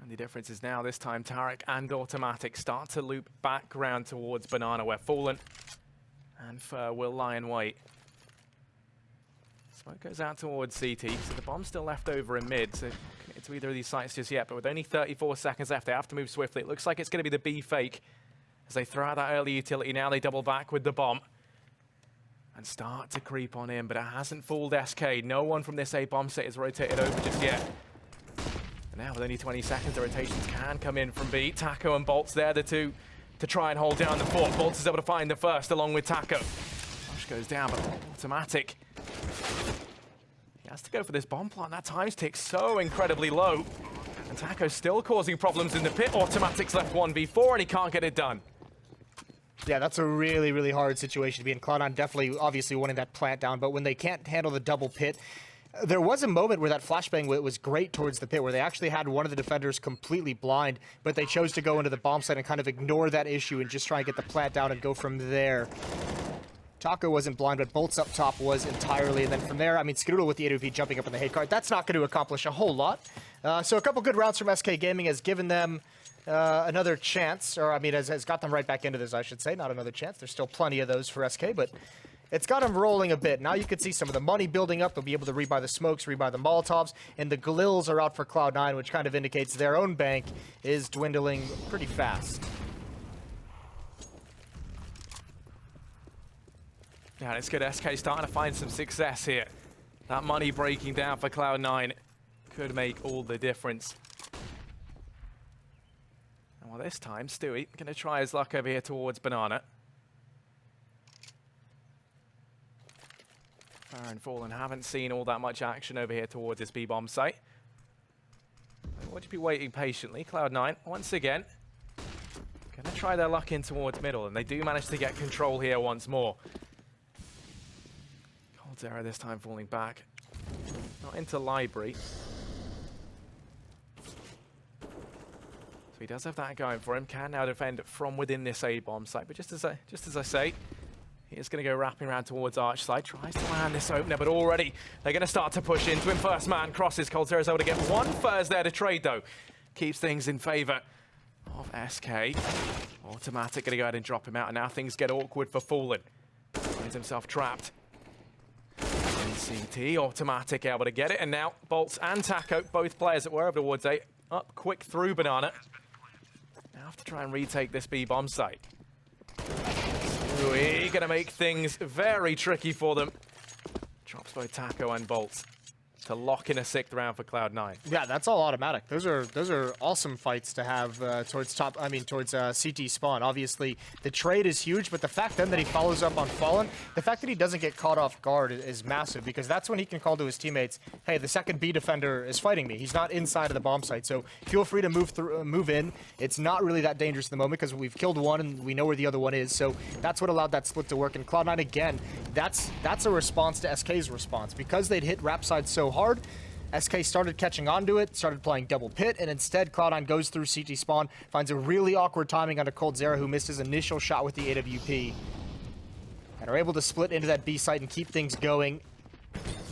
And the difference is now this time Tarek and Automatic start to loop back round towards Banana, where Fallen and Fur will lie in wait. Smoke goes out towards CT, so the bomb's still left over in mid, so can't get to either of these sites just yet, but with only 34 seconds left, they have to move swiftly. It looks like it's going to be the B fake. As they throw out that early utility, now they double back with the bomb and start to creep on in, but it hasn't fooled SK. No one from this A bomb set is rotated over just yet. And now with only 20 seconds, the rotations can come in from B. Taco and Bolts there, the two to try and hold down the fort. Bolts is able to find the first along with Taco. Rush goes down, but Automatic. He has to go for this bomb plant. That times tick so incredibly low. And Taco's still causing problems in the pit. Automatic's left 1v4 and he can't get it done. Yeah, that's a really, really hard situation to be in. Cloud9 definitely, obviously wanting that plant down, but when they can't handle the double pit, there was a moment where that flashbang was great towards the pit, where they actually had one of the defenders completely blind, but they chose to go into the bomb site and kind of ignore that issue and just try and get the plant down and go from there. Taco wasn't blind, but Bolts up top was entirely, and then from there, I mean, Skadoodle with the AWP jumping up in the hate card, that's not going to accomplish a whole lot. So a couple good rounds from SK Gaming has given them another chance, or I mean, has got them right back into this, I should say. Not another chance. There's still plenty of those for SK, but It's got them rolling a bit. Now you can see some of the money building up. They'll be able to rebuy the smokes, rebuy the Molotovs, and the Glils are out for Cloud9, which kind of indicates their own bank is dwindling pretty fast. Yeah, it's good. SK starting to find some success here. That money breaking down for Cloud9 could make all the difference. And well, this time, Stewie going to try his luck over here towards Banana. Fair and Fallen haven't seen all that much action over here towards this B-bomb site. Would you be waiting patiently? Cloud9, once again, going to try their luck in towards middle, and they do manage to get control here once more. Coldzera this time falling back. Not into library. So he does have that going for him. Can now defend from within this A-bomb site. But just as I say, he is going to go wrapping around towards Arch side. Tries to land this opener, but already they're going to start to push into him. First man crosses. Coldzera is able to get one first there to trade, though. Keeps things in favor of SK. Automatic going to go ahead and drop him out. And now things get awkward for Fallen. Finds himself trapped. CT, Automatic able to get it, and now Bolts and Taco, both players that were over towards A, up quick through Banana. Now have to try and retake this B-bomb site. We're going to make things very tricky for them. Drops both Taco and Bolts to lock in a 6th round for Cloud9. Yeah, that's all automatic. Those are awesome fights to have towards CT spawn. Obviously, the trade is huge, but the fact then that he follows up on Fallen, the fact that he doesn't get caught off guard is massive, because that's when he can call to his teammates, hey, the second B defender is fighting me. He's not inside of the bomb site, so feel free to move in. It's not really that dangerous at the moment because we've killed one and we know where the other one is. So that's what allowed that split to work. And Cloud9 again, that's a response to SK's response, because they'd hit Rap side so hard. SK started catching onto it, started playing double pit, and instead Cloud9 goes through CT spawn, finds a really awkward timing onto Coldzera, who missed his initial shot with the AWP, and are able to split into that B site and keep things going.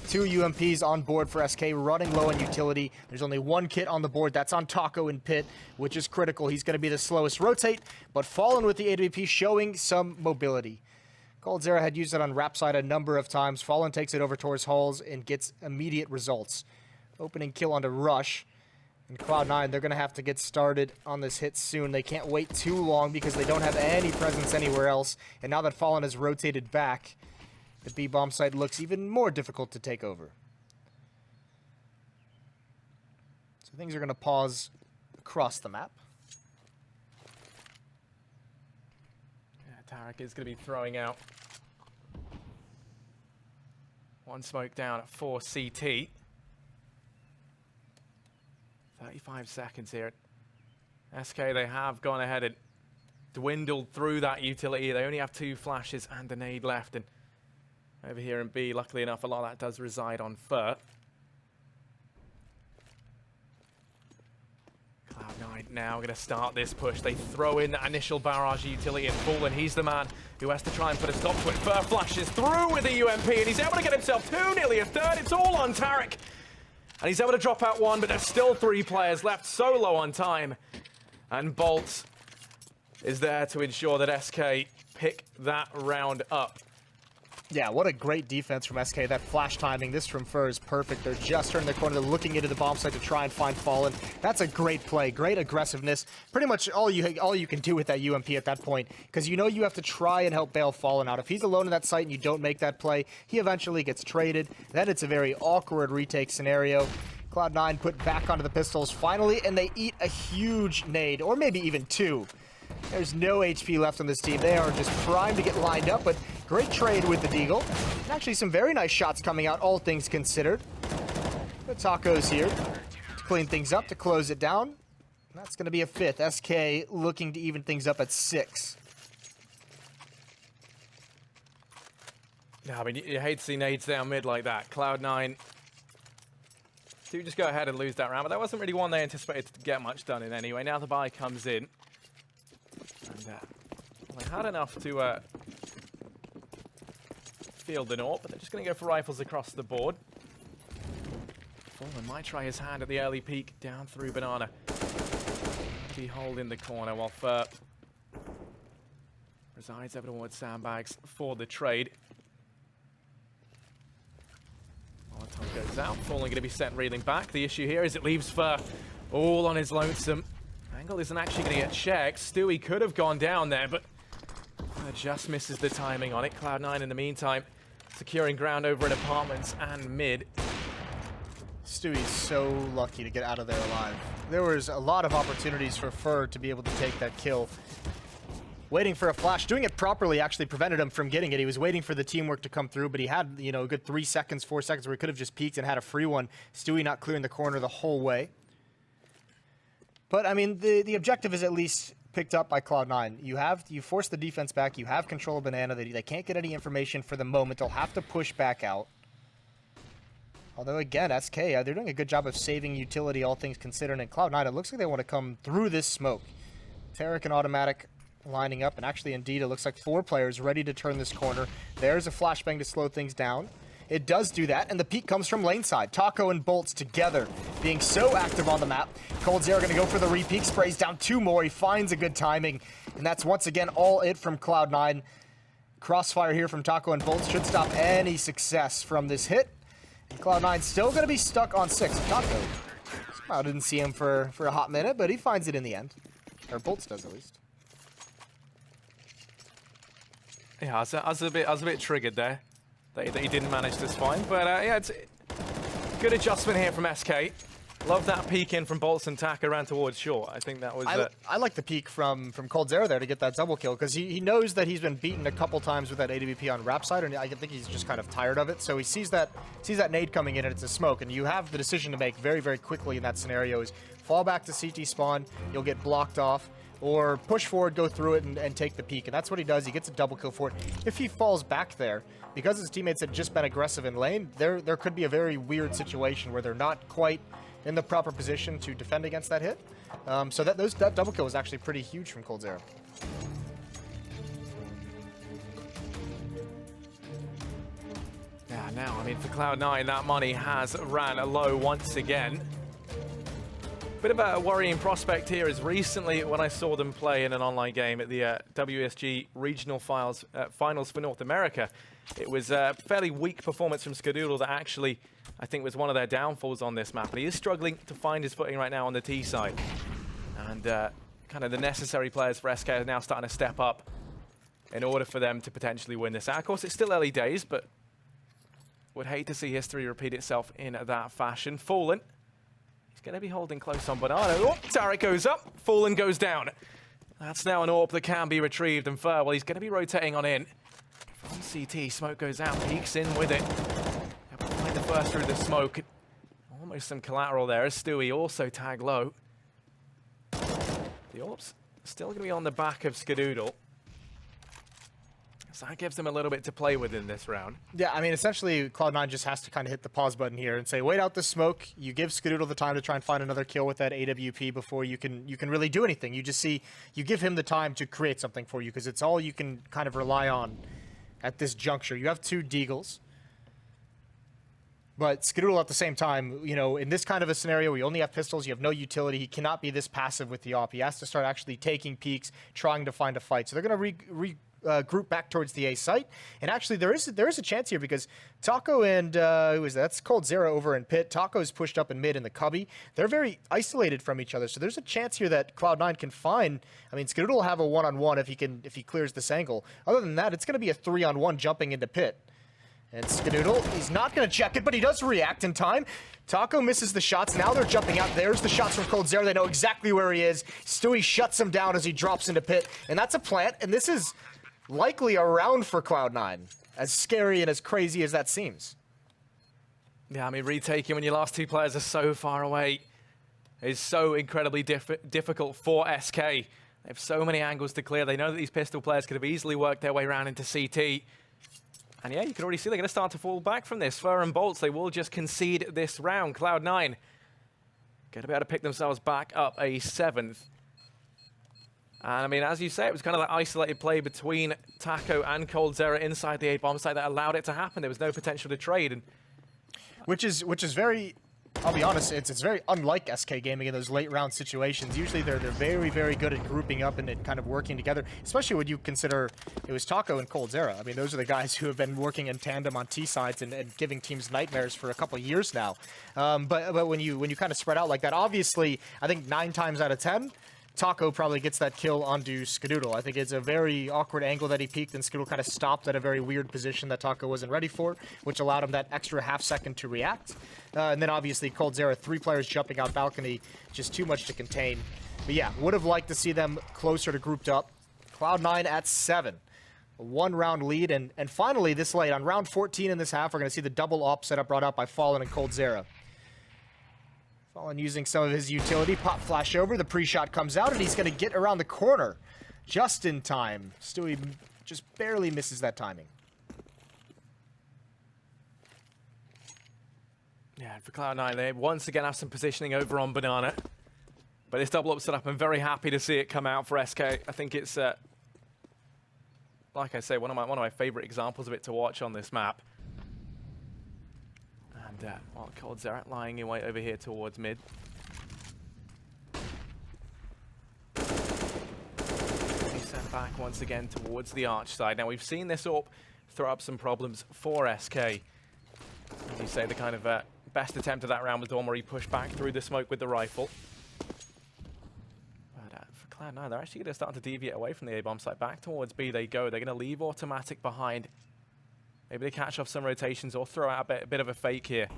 2 UMPs on board for SK, running low on utility. There's only 1 kit on the board. That's on Taco in pit, which is critical. He's going to be the slowest rotate, but Fallen with the AWP showing some mobility. Coldzera had used it on Rap side a number of times. Fallen takes it over towards Halls and gets immediate results. Opening kill onto Rush. And Cloud9, they're going to have to get started on this hit soon. They can't wait too long because they don't have any presence anywhere else. And now that Fallen has rotated back, the B-bomb site looks even more difficult to take over. So things are going to pause across the map. Yeah, Tarek is going to be throwing out 1 smoke down at 4 CT. 35 seconds here. SK, they have gone ahead and dwindled through that utility. They only have 2 flashes and a nade left. And over here in B, luckily enough, a lot of that does reside on Fur. Cloud9 now going to start this push. They throw in that initial barrage utility and Fallen. He's the man who has to try and put a stop to it. Fur flashes through with a UMP, and he's able to get himself 2, nearly a 3rd. It's all on Tarek. And he's able to drop out 1, but there's still 3 players left, so low on time. And Bolt is there to ensure that SK pick that round up. Yeah, what a great defense from SK. That flash timing, this from Fur is perfect. They're just turning the corner, they're looking into the bomb site to try and find Fallen. That's a great play, great aggressiveness. Pretty much all you can do with that UMP at that point, because you know you have to try and help bail Fallen out. If he's alone in that site and you don't make that play, he eventually gets traded. Then it's a very awkward retake scenario. Cloud9 put back onto the pistols finally, and they eat a huge nade, or maybe even 2. There's no HP left on this team. They are just primed to get lined up, but great trade with the Deagle. And actually some very nice shots coming out, all things considered. But Taco's here to clean things up, to close it down. And that's going to be a 5th. SK looking to even things up at 6. Yeah, I mean, you hate to see nades down mid like that. Cloud9 do just go ahead and lose that round, but that wasn't really one they anticipated to get much done in anyway. Now the buy comes in. And well, they had enough to field the AWP, but they're just going to go for rifles across the board. Fallen might try his hand at the early peek down through Banana. Be hold in the corner while Fur resides over towards sandbags for the trade. Goes out. Fallen going to be sent reeling back. The issue here is it leaves Fur all on his lonesome. Angle isn't actually going to get checked. Stewie could have gone down there, but just misses the timing on it. Cloud9 in the meantime securing ground over in apartments and mid. Stewie's so lucky to get out of there alive. There was a lot of opportunities for Fur to be able to take that kill. Waiting for a flash, doing it properly actually prevented him from getting it. He was waiting for the teamwork to come through, but he had, you know, a good 3 seconds, 4 seconds where he could have just peeked and had a free one. Stewie not clearing the corner the whole way. But I mean, the objective is at least picked up by Cloud9. You force the defense back. You have control of Banana. They can't get any information for the moment. They'll have to push back out. Although again, SK, they're doing a good job of saving utility, all things considered. And Cloud9, it looks like they want to come through this smoke. Tarek and Automatic lining up, and actually, indeed, it looks like 4 players ready to turn this corner. There's a flashbang to slow things down. It does do that, and the peek comes from lane side. Taco and Bolts together, being so active on the map. coldzera going to go for the re-peek, sprays down 2 more. He finds a good timing, and that's once again all it from Cloud9. Crossfire here from Taco and Bolts should stop any success from this hit. And Cloud9 still going to be stuck on 6. Taco, I didn't see him for a hot minute, but he finds it in the end. Or Bolts does, at least. Yeah, I was a bit triggered there that he didn't manage to spawn, but yeah, it's good adjustment here from SK. Love that peek in from Bolts and Taka around towards short. I think that was. I like the peek from coldzera there to get that double kill, because he knows that he's been beaten a couple times with that AWP on rap side, and I think he's just kind of tired of it. So he sees that nade coming in, and it's a smoke, and you have the decision to make very, very quickly in that scenario: is fall back to CT spawn, you'll get blocked off, or push forward, go through it, and take the peek. And that's what he does. He gets a double kill for it. If he falls back there, because his teammates had just been aggressive in lane, there could be a very weird situation where they're not quite in the proper position to defend against that hit. So that double kill was actually pretty huge from coldzera. Yeah, now, I mean, for Cloud9, that money has ran low once again. Bit of a worrying prospect here is recently when I saw them play in an online game at the WSG Regional Finals for North America, it was a fairly weak performance from Skadoodle that actually, I think, was one of their downfalls on this map. And he is struggling to find his footing right now on the T side. And kind of the necessary players for SK are now starting to step up in order for them to potentially win this. Of course, it's still early days, but would hate to see history repeat itself in that fashion. Fallen. Going to be holding close on Bernardo. Oh, Tarek goes up, Fallen goes down. That's now an AWP that can be retrieved, and Fur, well, he's going to be rotating on in. From CT, smoke goes out, peeks in with it. Find the first through the smoke. Almost some collateral there as Stewie also tag low. The AWP's still going to be on the back of Skadoodle. So that gives them a little bit to play with in this round. Yeah, I mean, essentially, Cloud9 just has to kind of hit the pause button here and say, wait out the smoke. You give Skadoodle the time to try and find another kill with that AWP before you can really do anything. You just see, you give him the time to create something for you, because it's all you can kind of rely on at this juncture. You have 2 Deagles. But Skadoodle at the same time, you know, in this kind of a scenario where you only have pistols, you have no utility, he cannot be this passive with the AWP. He has to start actually taking peeks, trying to find a fight. So they're going to group back towards the A site, and actually there is a chance here, because Taco and who is that? That's coldzera over in pit. Taco's pushed up in mid in the cubby. They're very isolated from each other, so there's a chance here that Cloud9 can find. I mean, Skadoodle will have a 1-on-1 if he clears this angle. Other than that, it's going to be a 3-on-1 jumping into pit. And Skadoodle, he's not going to check it, but he does react in time. Taco misses the shots. Now they're jumping out. There's the shots from coldzera. They know exactly where he is. Stewie shuts him down as he drops into pit, and that's a plant. And this is likely a round for Cloud9, as scary and as crazy as that seems. Yeah, I mean, retaking when your last 2 players are so far away is so incredibly difficult for SK. They have so many angles to clear. They know that these pistol players could have easily worked their way around into CT. And yeah, you can already see they're going to start to fall back from this. Fur and Bolts, they will just concede this round. Cloud9 going to be able to pick themselves back up a 7th. And I mean, as you say, it was kind of that isolated play between Taco and coldzera inside the A-bomb site that allowed it to happen. There was no potential to trade. And which is very I'll be honest, it's very unlike SK Gaming in those late round situations. Usually they're very, very good at grouping up and kind of working together, especially when you consider it was Taco and coldzera. I mean, those are the guys who have been working in tandem on T sides and giving teams nightmares for a couple of years now. But when you kind of spread out like that, obviously, I think 9 times out of 10, Taco probably gets that kill onto Skadoodle. I think it's a very awkward angle that he peeked, and Skadoodle kind of stopped at a very weird position that Taco wasn't ready for, which allowed him that extra half second to react. And then obviously coldzera, 3 players jumping out balcony, just too much to contain. But yeah, would have liked to see them closer to grouped up. Cloud9 at 7. A 1-round lead, and finally this late, on round 14 in this half, we're going to see the double op setup brought out by Fallen and coldzera. Fallen using some of his utility, pop flash over, the pre-shot comes out, and he's going to get around the corner just in time. Stewie just barely misses that timing. Yeah, for Cloud9, they once again have some positioning over on Banana. But this double up setup, I'm very happy to see it come out for SK. I think it's, like I say, one of my favorite examples of it to watch on this map. And while coldzera lying in wait over here towards mid. He's sent back once again towards the arch side. Now we've seen this AWP throw up some problems for SK. As you say, the kind of best attempt of that round was the one where he pushed back through the smoke with the rifle. But for Cloud9, they're actually going to start to deviate away from the A-bomb site. Back towards B they go. They're going to leave automatic behind. Maybe they catch off some rotations or throw out a bit of a fake here.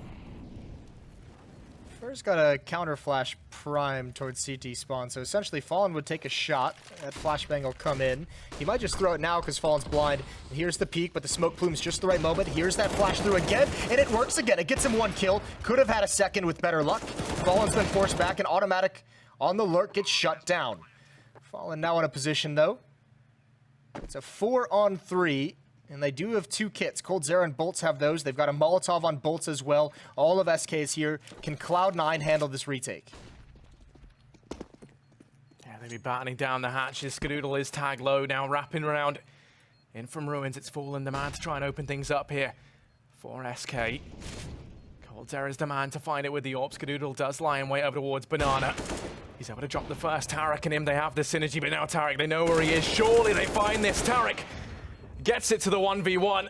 First got a counter flash prime towards CT spawn, so essentially Fallen would take a shot. That flashbang will come in. He might just throw it now because Fallen's blind. And here's the peek, but the smoke plume's just the right moment. Here's that flash through again, and it works again. It gets him 1 kill. Could have had a second with better luck. Fallen's been forced back, and automatic on the lurk gets shut down. Fallen now in a position though. It's a 4-on-3. And they do have 2 kits. coldzera and Bolts have those. They've got a Molotov on Bolts as well. All of SK is here. Can Cloud9 handle this retake? Yeah, they'll be battening down the hatches. Skadoodle is tagged low now, wrapping around. In from ruins, it's Fallen the man to try and open things up here for SK. coldzera's the man to find it with the AWP. Skadoodle does lie in wait over towards Banana. He's able to drop the first. Tarek and him, they have the synergy, but now Tarek, they know where he is. Surely they find this. Tarek gets it to the 1v1,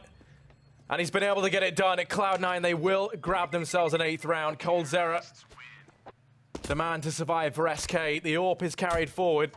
and he's been able to get it done. At Cloud9, they will grab themselves an 8th round. coldzera, the man to survive for SK. The AWP is carried forward.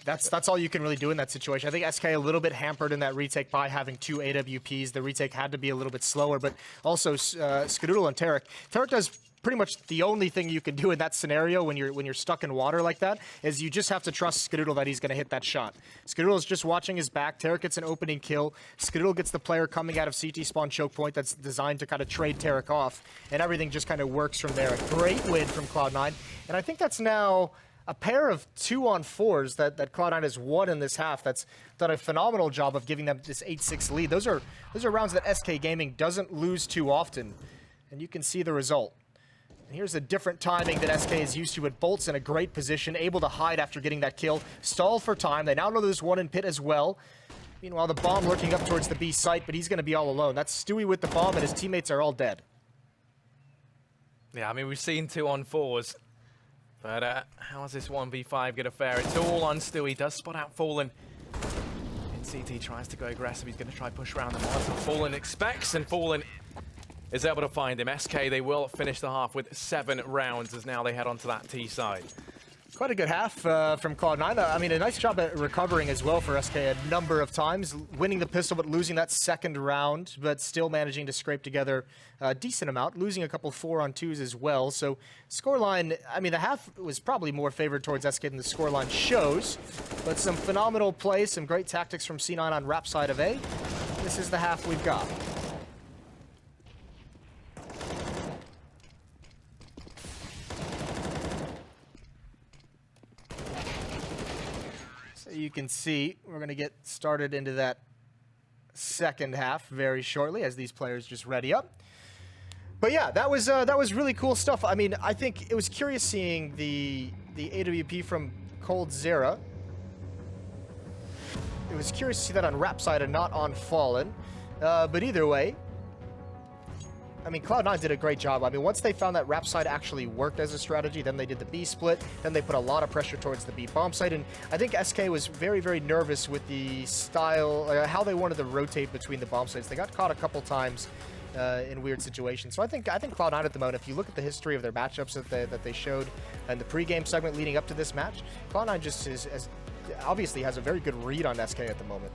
That's all you can really do in that situation. I think SK a little bit hampered in that retake by having 2 AWPs. The retake had to be a little bit slower, but also Skadoodle and Tarek. Tarek does pretty much the only thing you can do in that scenario when you're stuck in water like that is you just have to trust Skadoodle that he's going to hit that shot. Skadoodle is just watching his back. Tarek gets an opening kill. Skadoodle gets the player coming out of CT spawn choke point that's designed to kind of trade Tarek off, and everything just kind of works from there. A great win from Cloud9, and I think that's now a pair of 2-on-4s that Cloud9 has won in this half. That's done a phenomenal job of giving them this 8-6 lead. Those are rounds that SK Gaming doesn't lose too often, and you can see the result. And here's a different timing that SK is used to with Bolts in a great position, able to hide after getting that kill. Stalled for time. They now know there's one in pit as well. Meanwhile, the bomb lurking up towards the B site, but he's going to be all alone. That's Stewie with the bomb, and his teammates are all dead. Yeah, I mean, we've seen 2-on-4s. But how is this 1v5 going to fare? It's all on Stewie. Does spot out Fallen. And CT tries to go aggressive. He's going to try push around the Molotov. Fallen expects, and Fallen is able to find him. SK, they will finish the half with 7 rounds as now they head onto that T side. Quite a good half from Cloud9. I mean, a nice job at recovering as well for SK a number of times, winning the pistol but losing that 2nd round, but still managing to scrape together a decent amount, losing a couple 4-on-2s as well. So scoreline, I mean, the half was probably more favored towards SK than the scoreline shows, but some phenomenal play, some great tactics from C9 on rap side of A. This is the half we've got. You can see we're going to get started into that 2nd half very shortly as these players just ready up. But yeah, that was really cool stuff. I mean, I think it was curious seeing the AWP from coldzera. It was curious to see that on rap side and not on Fallen. But either way, I mean, Cloud9 did a great job. I mean, once they found that Rap side actually worked as a strategy, then they did the B split, then they put a lot of pressure towards the B bomb site, and I think SK was very, very nervous with the style, how they wanted to rotate between the bomb sites. They got caught a couple times in weird situations. So I think Cloud9 at the moment, if you look at the history of their matchups that they showed in the pregame segment leading up to this match, Cloud9 just obviously has a very good read on SK at the moment.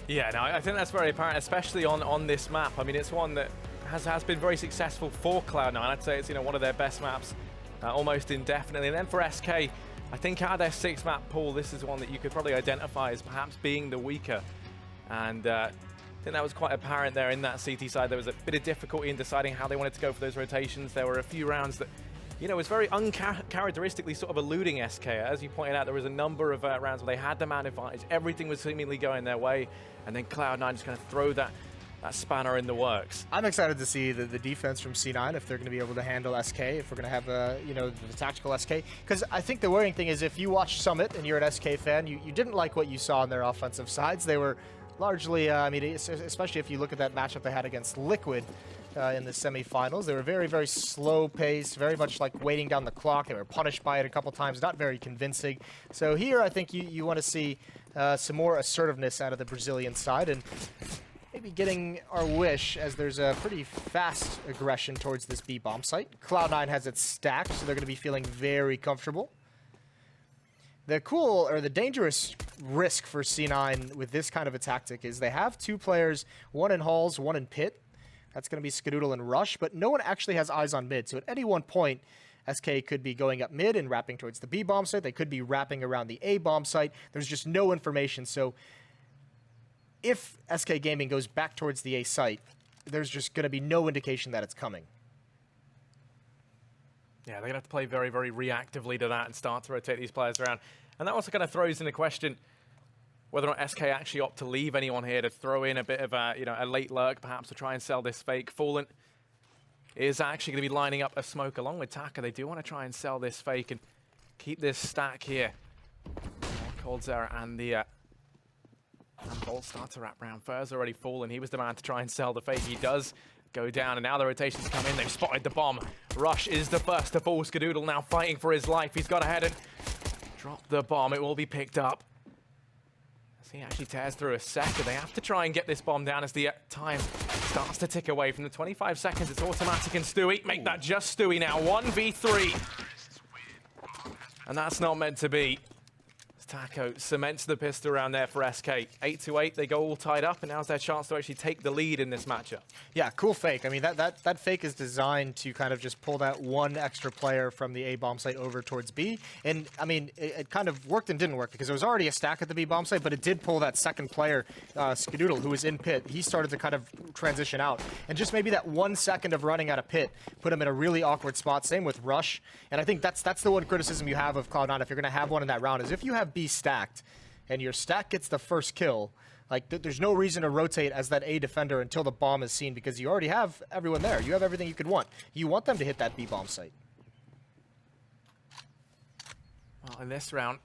Yeah, no, I think that's very apparent, especially on this map. I mean, it's one that has been very successful for Cloud9. I'd say it's one of their best maps, almost indefinitely. And then for SK, I think out of their 6-map pool, this is one that you could probably identify as perhaps being the weaker. And I think that was quite apparent there in that CT side. There was a bit of difficulty in deciding how they wanted to go for those rotations. There were a few rounds that, was very uncharacteristically sort of eluding SK. As you pointed out, there was a number of rounds where they had the man advantage. Everything was seemingly going their way. And then Cloud9 just going to throw that spanner in the works. I'm excited to see the defense from C9, if they're going to be able to handle SK, if we're going to have the tactical SK. Because I think the worrying thing is, if you watch Summit and you're an SK fan, you didn't like what you saw on their offensive sides. They were largely, I mean, especially if you look at that matchup they had against Liquid in the semifinals, they were very, very slow paced, very much like waiting down the clock. They were punished by it a couple times, not very convincing. So here, I think you want to see some more assertiveness out of the Brazilian side, and maybe getting our wish, as there's a pretty fast aggression towards this B bomb site. Cloud9 has it stacked, so they're going to be feeling very comfortable. The dangerous risk for C9 with this kind of a tactic is they have 2 players, one in Halls, one in Pit. That's going to be Skadoodle and Rush, but no one actually has eyes on mid. So at any one point, SK could be going up mid and wrapping towards the B bomb site. They could be wrapping around the A bomb site. There's just no information. So if SK Gaming goes back towards the A site, there's just going to be no indication that it's coming. Yeah, they're going to have to play very, very reactively to that and start to rotate these players around. And that also kind of throws into question whether or not SK actually opt to leave anyone here to throw in a bit of a late lurk, perhaps, to try and sell this fake. Fallen is actually going to be lining up a smoke along with Taka. They do want to try and sell this fake and keep this stack here. Coldzera and the Bolt start to wrap around. Fur's already fallen. He was the man to try and sell the fake. He does go down, and now the rotations come in. They've spotted the bomb. Rush is the first to fall. Skadoodle now fighting for his life. He's got ahead and drop the bomb. It will be picked up. As he actually tears through a second. They have to try and get this bomb down as the time starts to tick away. From the 25 seconds, it's automatic and Stewie. Make that just Stewie now. 1v3. And that's not meant to be. Taco cements the pistol around there for SK. 8-8, they go all tied up, and now's their chance to actually take the lead in this matchup. Yeah, cool fake. I mean, that fake is designed to kind of just pull that one extra player from the A bomb site over towards B. And, I mean, it kind of worked and didn't work, because there was already a stack at the B bomb site, but it did pull that second player, Skadoodle, who was in Pit. He started to kind of transition out. And just maybe that 1 second of running out of Pit put him in a really awkward spot. Same with Rush. And I think that's the one criticism you have of Cloud9, if you're going to have one in that round, is if you have B stacked and your stack gets the first kill, like there's no reason to rotate as that A defender until the bomb is seen, because you already have everyone there. You have everything you could want. You want them to hit that B bomb site. Well, in this round,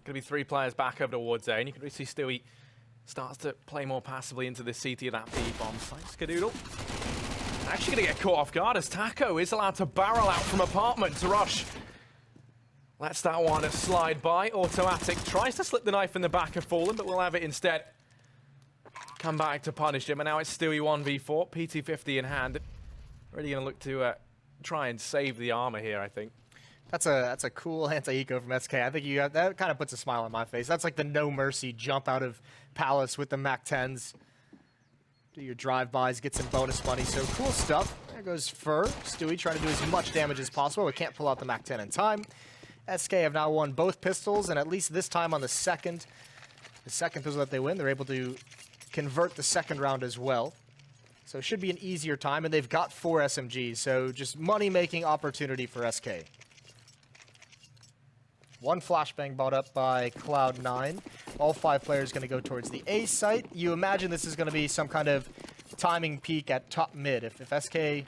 going to be 3 players back over towards A, and you can really see Stewie starts to play more passively into the CT of that B bomb site. Skadoodle actually going to get caught off guard as Taco is allowed to barrel out from apartment to Rush. Lets that one slide by. Automatic tries to slip the knife in the back of Fallen, but we'll have it instead. Come back to punish him, and now it's Stewie 1v4. PT50 in hand. Really going to look to try and save the armor here, I think. That's a cool anti-eco from SK. I think that kind of puts a smile on my face. That's like the no mercy jump out of Palace with the MAC-10s. Do your drive-bys, get some bonus money. So cool stuff. There goes Fur. Stewie trying to do as much damage as possible. We can't pull out the MAC-10 in time. SK have now won both pistols, and at least this time on the second pistol that they win, they're able to convert the second round as well. So it should be an easier time, and they've got 4 SMGs, so just money-making opportunity for SK. 1 flashbang bought up by Cloud9. All 5 players going to go towards the A site. You imagine this is going to be some kind of timing peak at top mid. If SK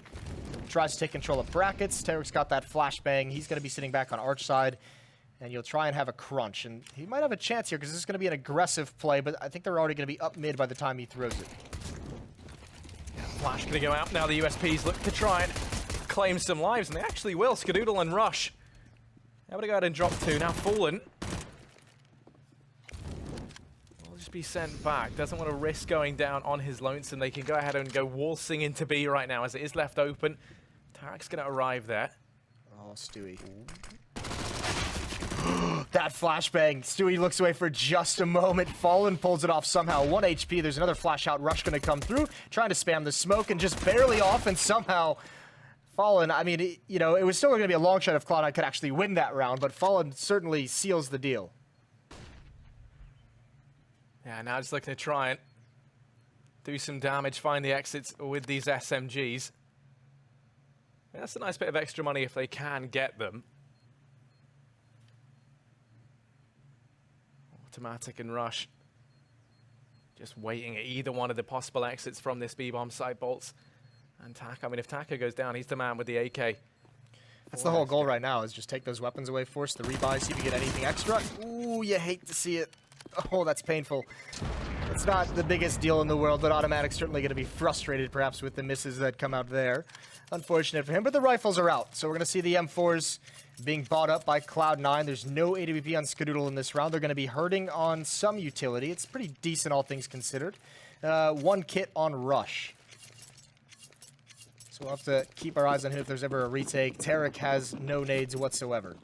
tries to take control of brackets, Tarek's got that flashbang. He's going to be sitting back on arch side, and you'll try and have a crunch. And he might have a chance here, because this is going to be an aggressive play, but I think they're already going to be up mid by the time he throws it. Flash going to go out. Now the USPs look to try and claim some lives, and they actually will. Skadoodle and Rush. Able to go ahead and drop 2. Now Fallen will just be sent back. Doesn't want to risk going down on his lonesome. They can go ahead and go waltzing into B right now as it is left open. Tarek's going to arrive there. Oh, Stewie. That flashbang. Stewie looks away for just a moment. Fallen pulls it off somehow. 1 HP. There's another flash out. Rush going to come through, trying to spam the smoke and just barely off, and somehow Fallen, I mean, it was still going to be a long shot if Cloud9 could actually win that round, but Fallen certainly seals the deal. Yeah, now just looking to try and do some damage, find the exits with these SMGs. That's a nice bit of extra money if they can get them. Automatic and Rush just waiting at either one of the possible exits from this B-bomb side. Bolts and Taco. I mean, if Taco goes down, he's the man with the AK. That's the whole goal right now, is just take those weapons away, force the rebuy, see if you get anything extra. Ooh, you hate to see it. Oh, that's painful. It's not the biggest deal in the world, but Automatic's certainly going to be frustrated perhaps with the misses that come out there. Unfortunate for him, but the rifles are out. So we're going to see the M4s being bought up by Cloud9. There's no AWP on Skadoodle in this round. They're going to be hurting on some utility. It's pretty decent, all things considered. 1 kit on Rush. So we'll have to keep our eyes on him if there's ever a retake. Tarek has no nades whatsoever.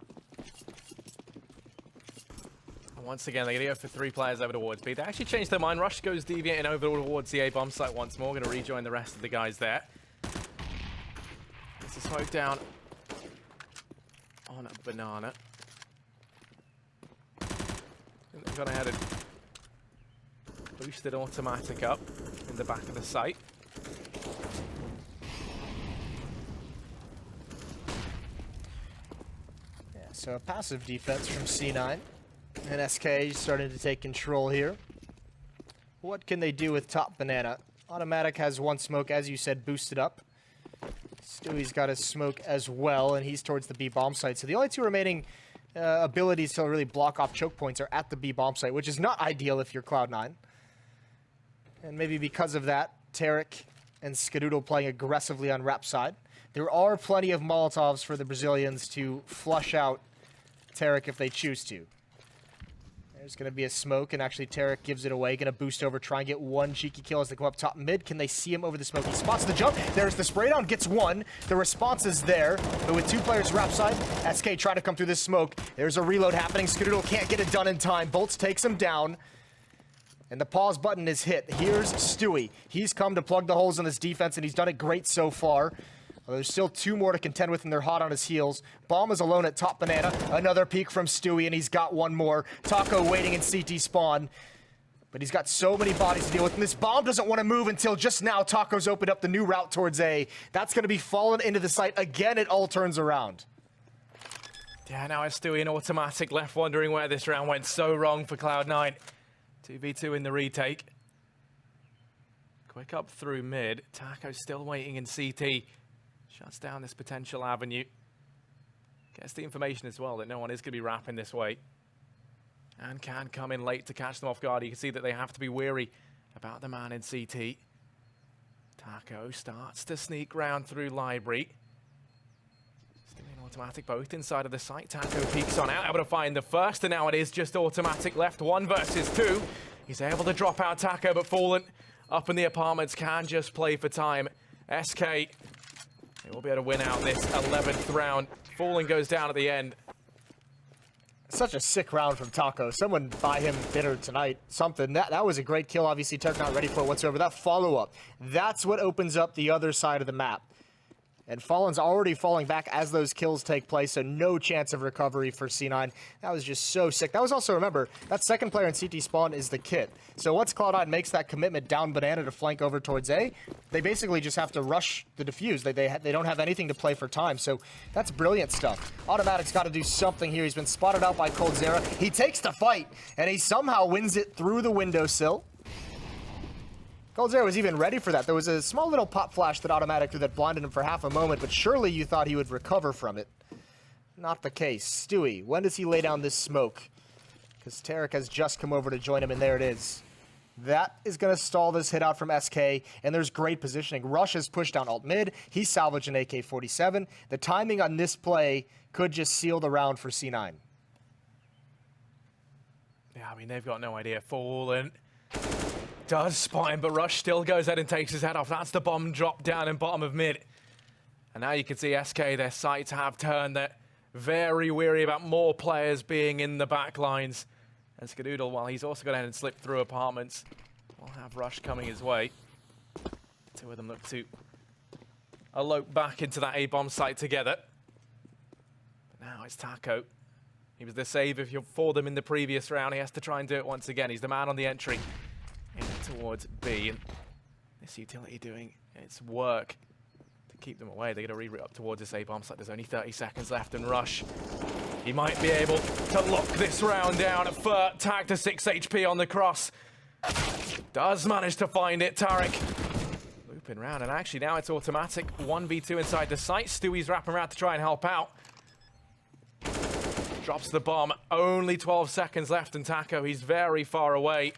Once again, they're going to go for 3 players over towards B. They actually changed their mind. Rush goes deviating over towards the A bomb site once more. Going to rejoin the rest of the guys there. There's a smoke down on a banana. They've gone ahead and boosted Automatic up in the back of the site. Yeah, so a passive defense from C9. And SK starting to take control here. What can they do with top banana? Automatic has 1 smoke, as you said, boosted up. Stewie's got a smoke as well, and he's towards the B bomb site. So the only 2 remaining abilities to really block off choke points are at the B bomb site, which is not ideal if you're Cloud9. And maybe because of that, Tarek and Skadoodle playing aggressively on Rap side. There are plenty of Molotovs for the Brazilians to flush out Tarek if they choose to. There's going to be a smoke, and actually Tarek gives it away. Going to boost over, try and get 1 cheeky kill as they come up top mid. Can they see him over the smoke? He spots the jump. There's the spray down, gets 1. The response is there, but with 2 players Rap side, SK try to come through this smoke. There's a reload happening. Skadoodle can't get it done in time. Bolts takes him down, and the pause button is hit. Here's Stewie. He's come to plug the holes in this defense, and he's done it great so far. There's still 2 more to contend with, and they're hot on his heels. Bomb is alone at top banana. Another peek from Stewie, and he's got 1 more. Taco waiting in CT spawn. But he's got so many bodies to deal with, and this bomb doesn't want to move until just now. Taco's opened up the new route towards A. That's going to be fallen into the site. Again, it all turns around. Yeah, now it's Stewie and Automatic left wondering where this round went so wrong for Cloud9. 2v2 in the retake. Quick up through mid. Taco still waiting in CT. Shuts down this potential avenue. Gets the information as well that no one is going to be wrapping this way. And can come in late to catch them off guard. You can see that they have to be wary about the man in CT. Taco starts to sneak round through library. Still in Automatic both inside of the site. Taco peeks on out, able to find the first, and now it is just Automatic left 1 versus 2. He's able to drop out Taco, but Fallen up in the apartments can just play for time. SK, they will be able to win out this 11th round. Fallen goes down at the end. Such a sick round from Taco. Someone buy him dinner tonight. Something. That was a great kill. Obviously, Tarek not ready for it whatsoever. That follow-up, that's what opens up the other side of the map. And Fallen's already falling back as those kills take place, so no chance of recovery for C9. That was just so sick. That was also, remember, that second player in CT spawn is the kit. So once Cloud9 makes that commitment down banana to flank over towards A, they basically just have to rush the defuse. They don't have anything to play for time, so that's brilliant stuff. Automatic's got to do something here. He's been spotted out by Coldzera. He takes the fight, and he somehow wins it through the windowsill. Coldzera was even ready for that. There was a small little pop flash that Automatic threw that blinded him for half a moment, but surely you thought he would recover from it. Not the case. Stewie, when does he lay down this smoke? Because Tarek has just come over to join him, and there it is. That is going to stall this hit out from SK, and there's great positioning. Rush has pushed down alt mid. He salvaged an AK-47. The timing on this play could just seal the round for C9. Yeah, I mean, they've got no idea. Fallen does spot him, but Rush still goes ahead and takes his head off. That's the bomb drop down in bottom of mid. And now you can see SK, their sights have turned. They're very weary about more players being in the back lines. And Skadoodle, while he's also gone ahead and slipped through apartments, will have Rush coming his way. Two of them look to elope back into that A-bomb site together. But now it's Taco. He was the save for them in the previous round. He has to try and do it once again. He's the man on the entry in towards B. And this utility doing its work to keep them away. They're going to reroute up towards this A-bomb site. There's only 30 seconds left, and Rush, he might be able to lock this round down. Fur tagged to 6 HP on the cross. Does manage to find it. Tarek looping round, and actually now it's automatic. 1v2 inside the site. Stewie's wrapping around to try and help out. Drops the bomb. Only 12 seconds left, and Taco, he's very far away.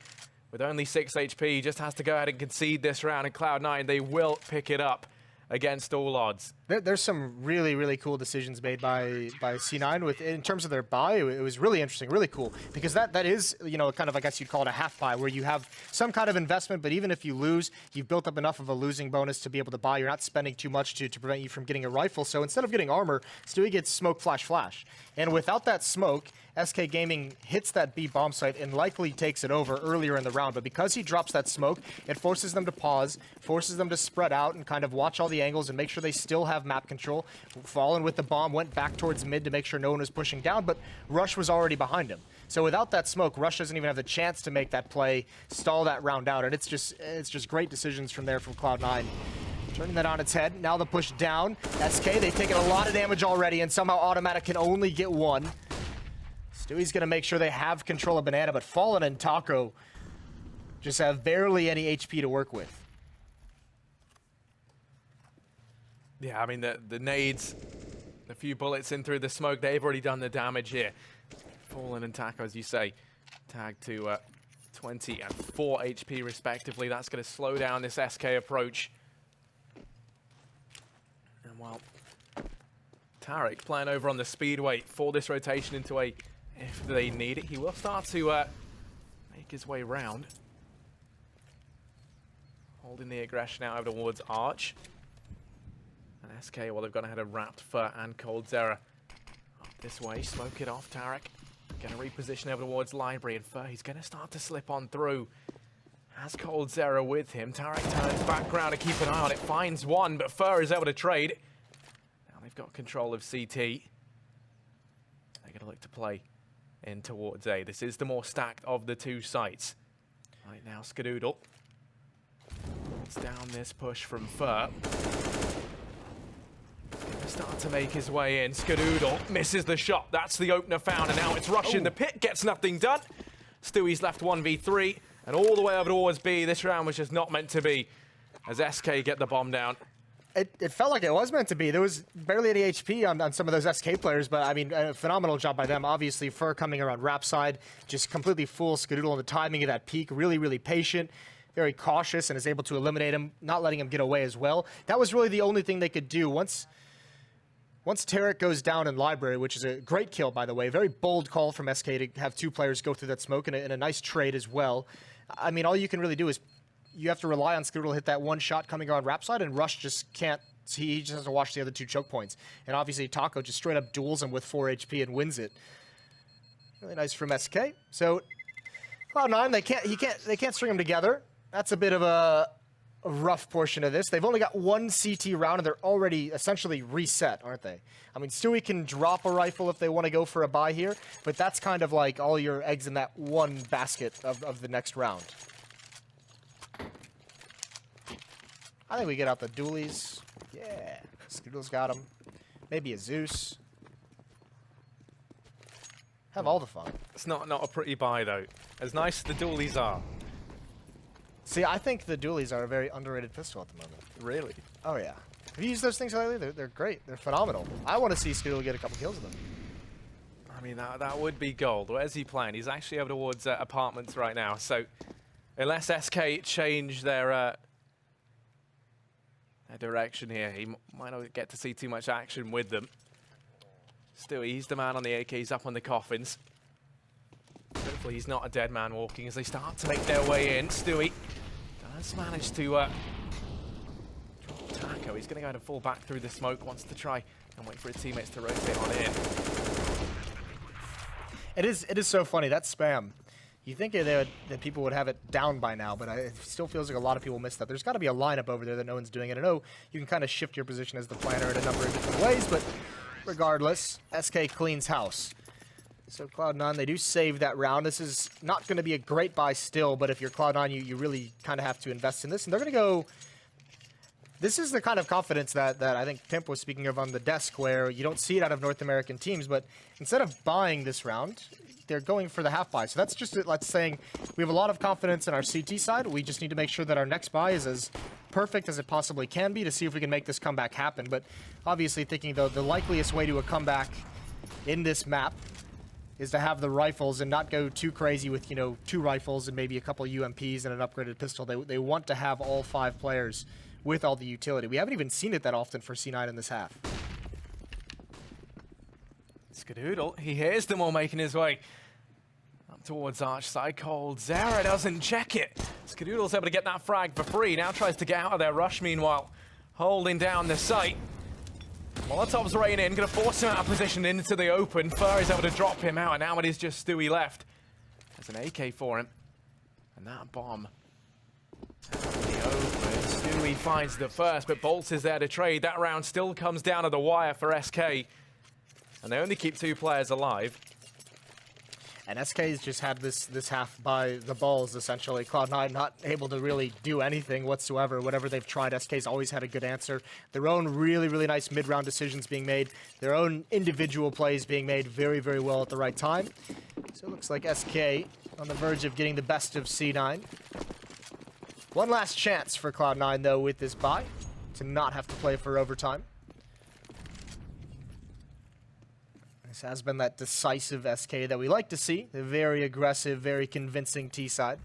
With only 6 HP, he just has to go ahead and concede this round, and Cloud9, they will pick it up against all odds. There's some really, really cool decisions made by C9 in terms of their buy. It was really interesting, really cool, because that is, you know, kind of, I guess you'd call it a half buy, where you have some kind of investment, but even if you lose, you've built up enough of a losing bonus to be able to buy. You're not spending too much to prevent you from getting a rifle. So instead of getting armor, Stewie gets smoke, flash, flash. And without that smoke, SK Gaming hits that B bomb site and likely takes it over earlier in the round. But because he drops that smoke, it forces them to pause, forces them to spread out and kind of watch all the angles and make sure they still have map control. Fallen with the bomb, went back towards mid to make sure no one was pushing down, but Rush was already behind him. So without that smoke, Rush doesn't even have the chance to make that play, stall that round out. And it's just great decisions from there from Cloud9. Turning that on its head. Now the push down. SK, they've taken a lot of damage already, and somehow Automatic can only get one. Stewie's going to make sure they have control of Banana, but Fallen and Taco just have barely any HP to work with. Yeah, I mean, the nades, a few bullets in through the smoke, they've already done the damage here. Fallen and Taco, as you say, tagged to 20 and 4 HP respectively. That's going to slow down this SK approach. And while Tarek playing over on the speedway for this rotation into a, if they need it, he will start to make his way round. Holding the aggression out over towards Arch. And SK, well, they've gone ahead and wrapped Fur and Cold Zera up this way. Smoke it off, Tarek. Going to reposition over towards Library, and Fur, he's going to start to slip on through. Has Cold Zera with him. Tarek turns back round to keep an eye on it. Finds one, but Fur is able to trade. Now they've got control of CT. They're going to look to play in towards A. This is the more stacked of the two sites. Right now, Skadoodle. It's down this push from Fur. Start to make his way in. Skadoodle misses the shot. That's the opener found, and now it's Rush in the pit. Gets nothing done. Stewie's left 1v3, and all the way over towards B. This round was just not meant to be, as SK get the bomb down. It felt like it was meant to be. There was barely any HP on some of those SK players, but I mean, a phenomenal job by them. Obviously, Fur coming around Rap side, just completely fool Skadoodle on the timing of that peak. Really, really patient, very cautious, and is able to eliminate him, not letting him get away as well. That was really the only thing they could do. Once Tarek goes down in Library, which is a great kill, by the way, very bold call from SK to have two players go through that smoke, and a nice trade as well. I mean, all you can really do is you have to rely on Skadoodle to hit that one shot coming around Rap side, and Rush just can't. He just has to watch the other two choke points. And obviously, Taco just straight up duels him with 4 HP and wins it. Really nice from SK. So Cloud9, they can't string them together. That's a bit of a rough portion of this. They've only got one CT round, and they're already essentially reset, aren't they? I mean, Stewie can drop a rifle if they want to go for a buy here, but that's kind of like all your eggs in that one basket of the next round. I think we get out the dualies. Yeah, Skadoodle's got him. Maybe a Zeus. Have all the fun. It's not a pretty buy, though. As nice as the dualies are. See, I think the dualies are a very underrated pistol at the moment. Really? Oh, yeah. Have you used those things lately? They're great. They're phenomenal. I want to see Skadoodle get a couple kills with them. I mean, that would be gold. Where's he playing? He's actually over towards apartments right now, so unless SK change their direction here, he might not get to see too much action with them. Stewie, he's the man on the AK, he's up on the coffins. Hopefully he's not a dead man walking as they start to make their way in. Stewie does manage to drop Taco. He's going to go ahead and fall back through the smoke, wants to try and wait for his teammates to rotate on in. It is so funny, that spam. You think that people would have it down by now, but it still feels like a lot of people missed that. There's got to be a lineup over there that no one's doing it. I know you can kind of shift your position as the planner in a number of different ways, but regardless, SK cleans house. So Cloud9, they do save that round. This is not going to be a great buy still, but if you're Cloud9, you really kind of have to invest in this. And they're going to go... This is the kind of confidence that I think Pimp was speaking of on the desk, where you don't see it out of North American teams, but instead of buying this round, they're going for the half buy. So that's just like saying we have a lot of confidence in our CT side. We just need to make sure that our next buy is as perfect as it possibly can be to see if we can make this comeback happen. But obviously thinking, though, the likeliest way to a comeback in this map is to have the rifles and not go too crazy with, 2 rifles and maybe a couple UMPs and an upgraded pistol. They want to have all 5 players with all the utility. We haven't even seen it that often for C9 in this half. Skadoodle, he hears them all making his way up towards Arch side. Cold Zara doesn't check it. Skadoodle's able to get that frag for free. Now tries to get out of their rush, meanwhile, holding down the site. Molotov's rain in, going to force him out of position into the open. Fur is able to drop him out, and now it is just Stewie left. There's an AK for him. And that bomb out of the open. Stewie finds the first, but Bolts is there to trade. That round still comes down to the wire for SK. And they only keep 2 players alive. And SK's just had this half by the balls, essentially. Cloud9 not able to really do anything whatsoever. Whatever they've tried, SK's always had a good answer. Their own really, really nice mid-round decisions being made. Their own individual plays being made very, very well at the right time. So it looks like SK on the verge of getting the best of C9. One last chance for Cloud9, though, with this buy, to not have to play for overtime. This has been that decisive SK that we like to see. The very aggressive, very convincing T side.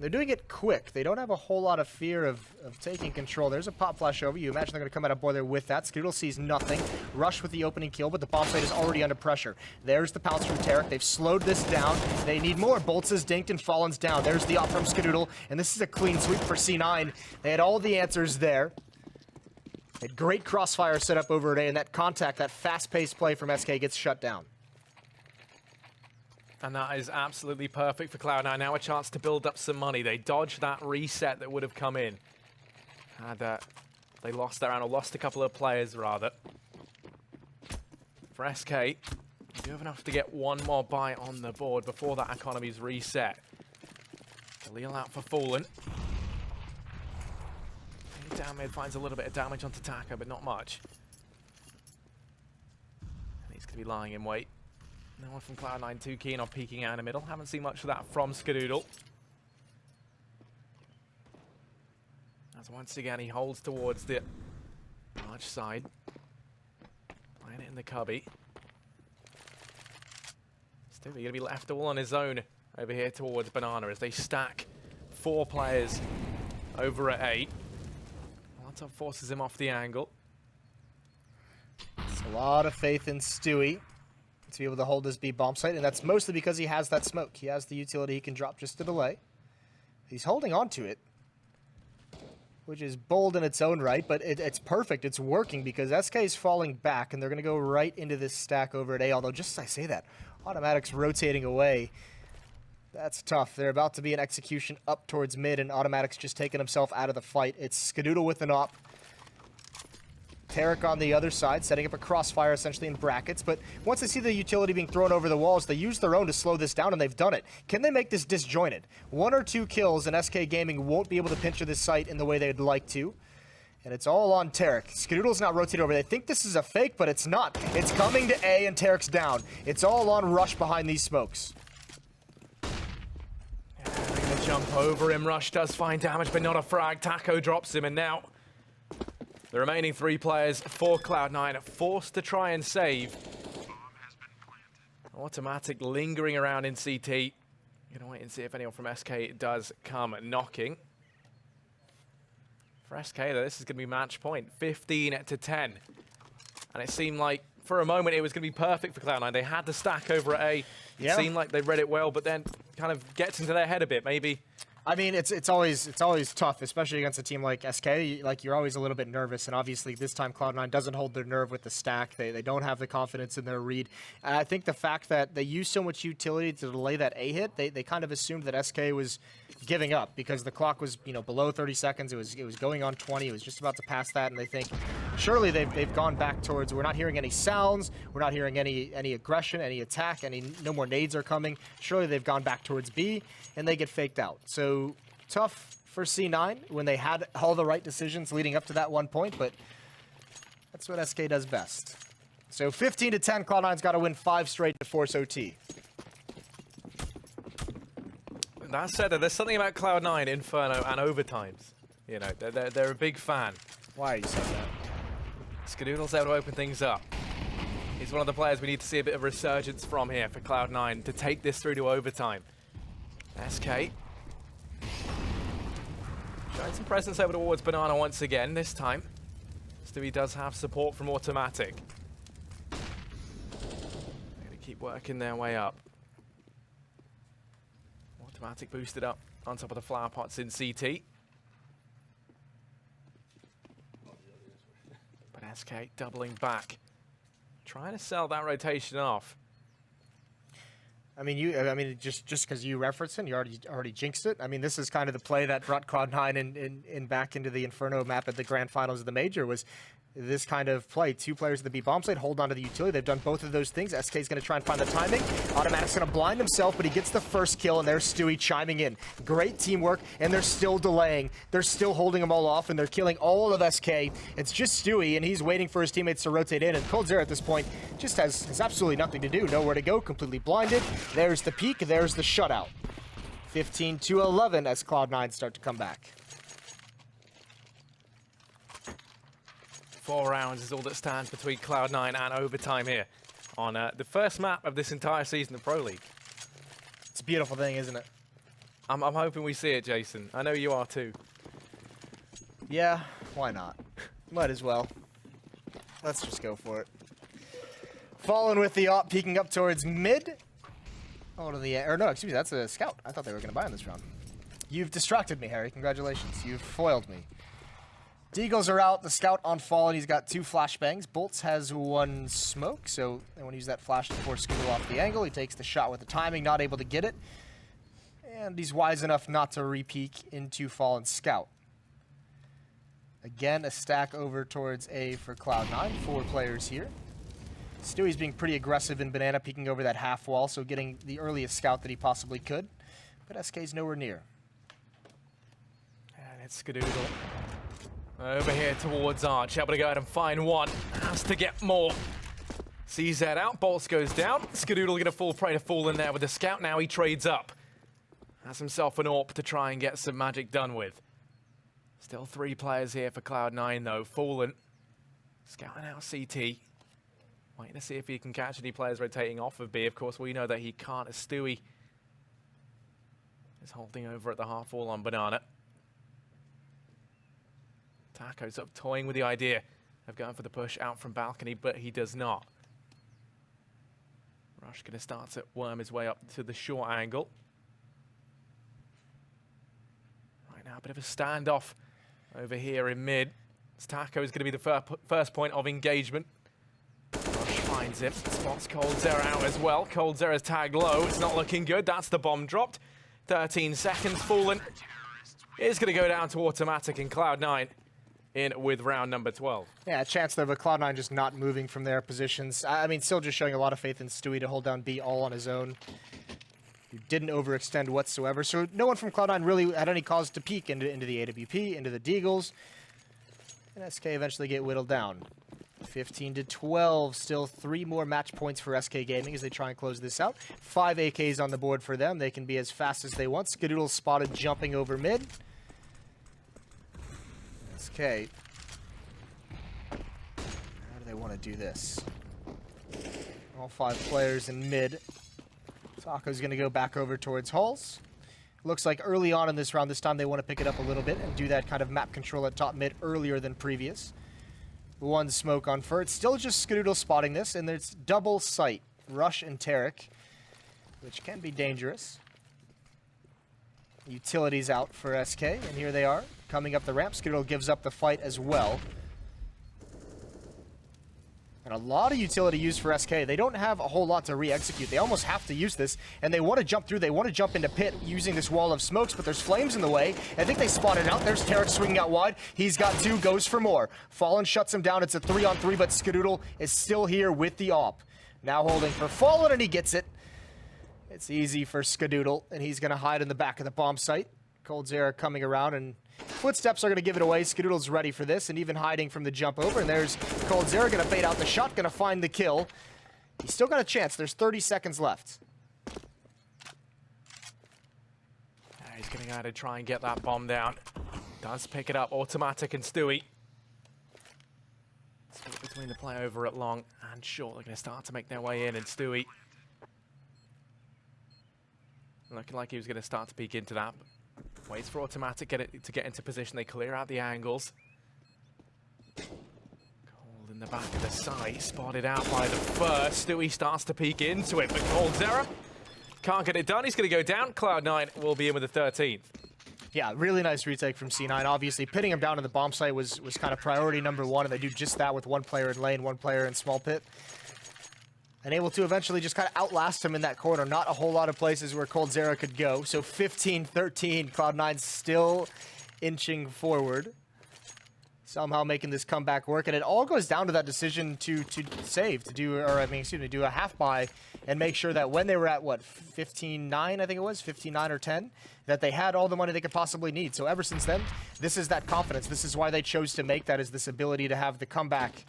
They're doing it quick. They don't have a whole lot of fear of taking control. There's a pop flash over. You imagine they're going to come out of boiler with that. Skadoodle sees nothing. Rush with the opening kill, but the bomb site is already under pressure. There's the pounce from Tarek. They've slowed this down. They need more. Bolts is dinked and Fallen's down. There's the op from Skadoodle, and this is a clean sweep for C9. They had all the answers there. A great crossfire set up over today, and that contact, that fast-paced play from SK gets shut down. And that is absolutely perfect for Cloud9. Now a chance to build up some money. They dodged that reset that would have come in. They lost their round, or lost a couple of players, rather. For SK, you do have enough to get one more buy on the board before that economy's reset. Khalil out for Fallen. Down mid finds a little bit of damage onto Taco, but not much. And he's going to be lying in wait. No one from Cloud9 too keen on peeking out in the middle. Haven't seen much of that from Skadoodle. As once again he holds towards the large side. Playing it in the cubby. Still going to be left all on his own over here towards Banana as they stack 4 players over at 8. Molotov forces him off the angle. It's a lot of faith in Stewie to be able to hold this B bomb site, and that's mostly because he has that smoke. He has the utility he can drop just to delay. He's holding on to it, which is bold in its own right, but it's perfect. It's working because SK is falling back, and they're going to go right into this stack over at A, although just as I say that, Automatic's rotating away. That's tough. They're about to be an execution up towards mid, and Automatic's just taking himself out of the fight. It's Skadoodle with an op. Tarek on the other side, setting up a crossfire essentially in brackets, but once they see the utility being thrown over the walls, they use their own to slow this down, and they've done it. Can they make this disjointed? 1 or 2 kills, and SK Gaming won't be able to pincher this site in the way they'd like to. And it's all on Tarek. Skadoodle's not rotated over. They think this is a fake, but it's not. It's coming to A, and Tarek's down. It's all on Rush behind these smokes. They're going to jump over him. Rush does find damage, but not a frag. Taco drops him, and now the remaining 3 players for Cloud9 are forced to try and save. Automatic lingering around in CT. Gonna wait and see if anyone from SK does come knocking. For SK, though, this is gonna be match point, 15-10. And it seemed like, for a moment, it was gonna be perfect for Cloud9. They had the stack over at A. It seemed like they read it well, but then kind of gets into their head a bit, maybe. I mean, it's always tough, especially against a team like SK. Like, you're always a little bit nervous, and obviously this time Cloud9 doesn't hold their nerve with the stack. They don't have the confidence in their read. And I think the fact that they used so much utility to delay that A hit, they kind of assumed that SK was giving up because the clock was, you know, below 30 seconds. It was going on 20. It was just about to pass that, and they think surely they've gone back towards. We're not hearing any sounds. We're not hearing any aggression, any attack, no more nades are coming. Surely they've gone back towards B, and they get faked out. So tough for C9 when they had all the right decisions leading up to that one point, but that's what SK does best. So 15-10, Cloud9's got to win 5 straight to force OT. That said, there's something about Cloud9, Inferno, and overtimes. You know, they're a big fan. Why are you saying that? Skadoodle's able to open things up. He's one of the players we need to see a bit of resurgence from here for Cloud9 to take this through to overtime. SK showing some presence over towards Banana once again, this time. Stewie does have support from Automatic. They're going to keep working their way up. Automatic boosted up on top of the flower pots in CT. But SK doubling back. Trying to sell that rotation off. I mean, just because you referenced it, you already jinxed it. I mean, this is kind of the play that brought Cloud9 in back into the Inferno map at the grand finals of the major, was this kind of play. 2 players at the B bomb site, hold on to the utility. They've done both of those things. SK's going to try and find the timing. Automatic's going to blind himself, but he gets the first kill, and there's Stewie chiming in. Great teamwork, and they're still delaying. They're still holding them all off, and they're killing all of SK. It's just Stewie, and he's waiting for his teammates to rotate in, and coldzera at this point just has absolutely nothing to do. Nowhere to go, completely blinded. There's the peak, there's the shutout. 15-11 as Cloud9 start to come back. 4 rounds is all that stands between Cloud9 and overtime here on the first map of this entire season of Pro League. It's a beautiful thing, isn't it? I'm hoping we see it, Jason. I know you are too. Yeah, why not? Might as well. Let's just go for it. Fallen with the op, peeking up towards mid. Oh, to the or no, excuse me, that's a scout. I thought they were going to buy in this round. You've distracted me, Harry. Congratulations. You've foiled me. Deagles are out. The scout on Fallen. He's got 2 flashbangs. Bolts has 1 smoke, so they want to use that flash to force Skadoodle off the angle. He takes the shot with the timing, not able to get it. And he's wise enough not to re-peek into Fallen scout. Again, a stack over towards A for Cloud9. 4 players here. Stewie's being pretty aggressive in Banana, peeking over that half wall, so getting the earliest scout that he possibly could. But SK's nowhere near. And it's Skadoodle. Over here towards Arch, able to go ahead and find one. Has to get more. CZ out, Bolts goes down. Skadoodle gonna fall prey to Fallen there with the scout. Now he trades up. Has himself an AWP to try and get some magic done with. Still 3 players here for Cloud9 though. Fallen scouting out CT. Waiting to see if he can catch any players rotating off of B. Of course, we know that he can't as Stewie is holding over at the half wall on Banana. Taco's up toying with the idea of going for the push out from balcony, but he does not. Rush going to start to worm his way up to the short angle. Right now, a bit of a standoff over here in mid. Taco is going to be the first point of engagement. Rush finds him, spots coldzera out as well. coldzera's tagged low, it's not looking good. That's the bomb dropped. 13 seconds, Fallen is going to go down to Automatic and Cloud9 in with round number 12. Yeah, a chance there, but Cloud9 just not moving from their positions. I mean, still just showing a lot of faith in Stewie to hold down B all on his own. He didn't overextend whatsoever, so no one from Cloud9 really had any cause to peek into the AWP, into the Deagles. And SK eventually get whittled down. 15-12, still 3 more match points for SK Gaming as they try and close this out. 5 AKs on the board for them. They can be as fast as they want. Skadoodle spotted jumping over mid. SK. How do they want to do this? All 5 players in mid. Taco's going to go back over towards Halls. Looks like early on in this round, this time they want to pick it up a little bit and do that kind of map control at top mid earlier than previous. One smoke on Fur. It's still just Skadoodle spotting this, and there's double sight. Rush and Tarek, which can be dangerous. Utilities out for SK, and here they are, coming up the ramp. Skadoodle gives up the fight as well. And a lot of utility used for SK. They don't have a whole lot to re-execute. They almost have to use this, and they want to jump through. They want to jump into pit using this wall of smokes, but there's flames in the way. I think they spotted out. There's Tarek swinging out wide. He's got 2, goes for more. Fallen shuts him down. It's a 3-on-3, but Skadoodle is still here with the AWP. Now holding for Fallen, and he gets it. It's easy for Skadoodle, and he's going to hide in the back of the bomb site. coldzera coming around, and footsteps are going to give it away. Skadoodle's ready for this, and even hiding from the jump over. And there's coldzera going to bait out the shot, going to find the kill. He's still got a chance. There's 30 seconds left. He's going to go to try and get that bomb down. Does pick it up. Automatic and Stewie. Split between the play over at long and short. They're going to start to make their way in, and Stewie looking like he was going to start to peek into that. Waits for Automatic to get into position. They clear out the angles. Cold in the back of the site. Spotted out by the first. Stewie starts to peek into it, but coldzera can't get it done. He's going to go down. Cloud9 will be in with the 13th. Yeah, really nice retake from C9. Obviously, pitting him down in the bomb site was kind of priority number one, and they do just that with one player in lane, one player in small pit. And able to eventually just kind of outlast him in that corner. Not a whole lot of places where coldzera could go. So 15-13, Cloud9 still inching forward. Somehow making this comeback work. And it all goes down to that decision to save, do a half buy and make sure that when they were at, what, 15-9, I think it was, 15-9 or 10, that they had all the money they could possibly need. So ever since then, this is that confidence. This is why they chose to make that, is this ability to have the comeback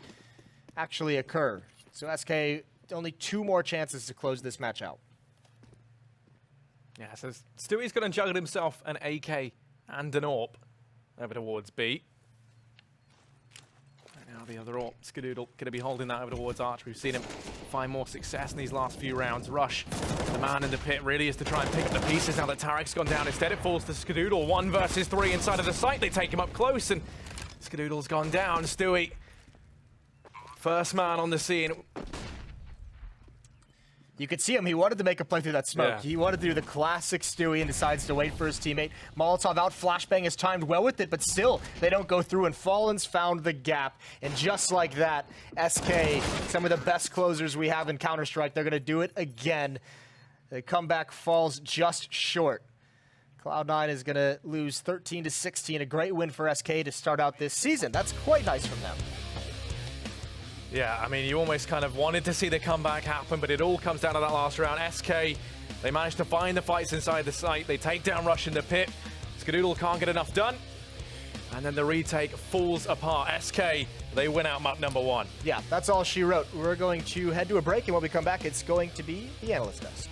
actually occur. So SK, only 2 more chances to close this match out. Yeah, so Stewie's going to juggle himself an AK and an AWP over towards B. And now the other AWP, Skadoodle, going to be holding that over towards Arch. We've seen him find more success in these last few rounds. Rush, the man in the pit, really is to try and pick up the pieces now that Tarek's gone down. Instead, it falls to Skadoodle. 1 versus 3 inside of the site. They take him up close, and Skadoodle's gone down. Stewie, first man on the scene. You could see him. He wanted to make a play through that smoke. Yeah. He wanted to do the classic Stewie and decides to wait for his teammate. Molotov out. Flashbang is timed well with it, but still, they don't go through, and Fallen's found the gap. And just like that, SK, some of the best closers we have in Counter-Strike, they're going to do it again. The comeback falls just short. Cloud9 is going to lose 13-16. A great win for SK to start out this season. That's quite nice from them. Yeah, I mean, you almost kind of wanted to see the comeback happen, but it all comes down to that last round. SK, they managed to find the fights inside the site. They take down Rush in the pit. Skadoodle can't get enough done. And then the retake falls apart. SK, they win out map number 1. Yeah, that's all she wrote. We're going to head to a break, and when we come back, it's going to be the Analyst Desk.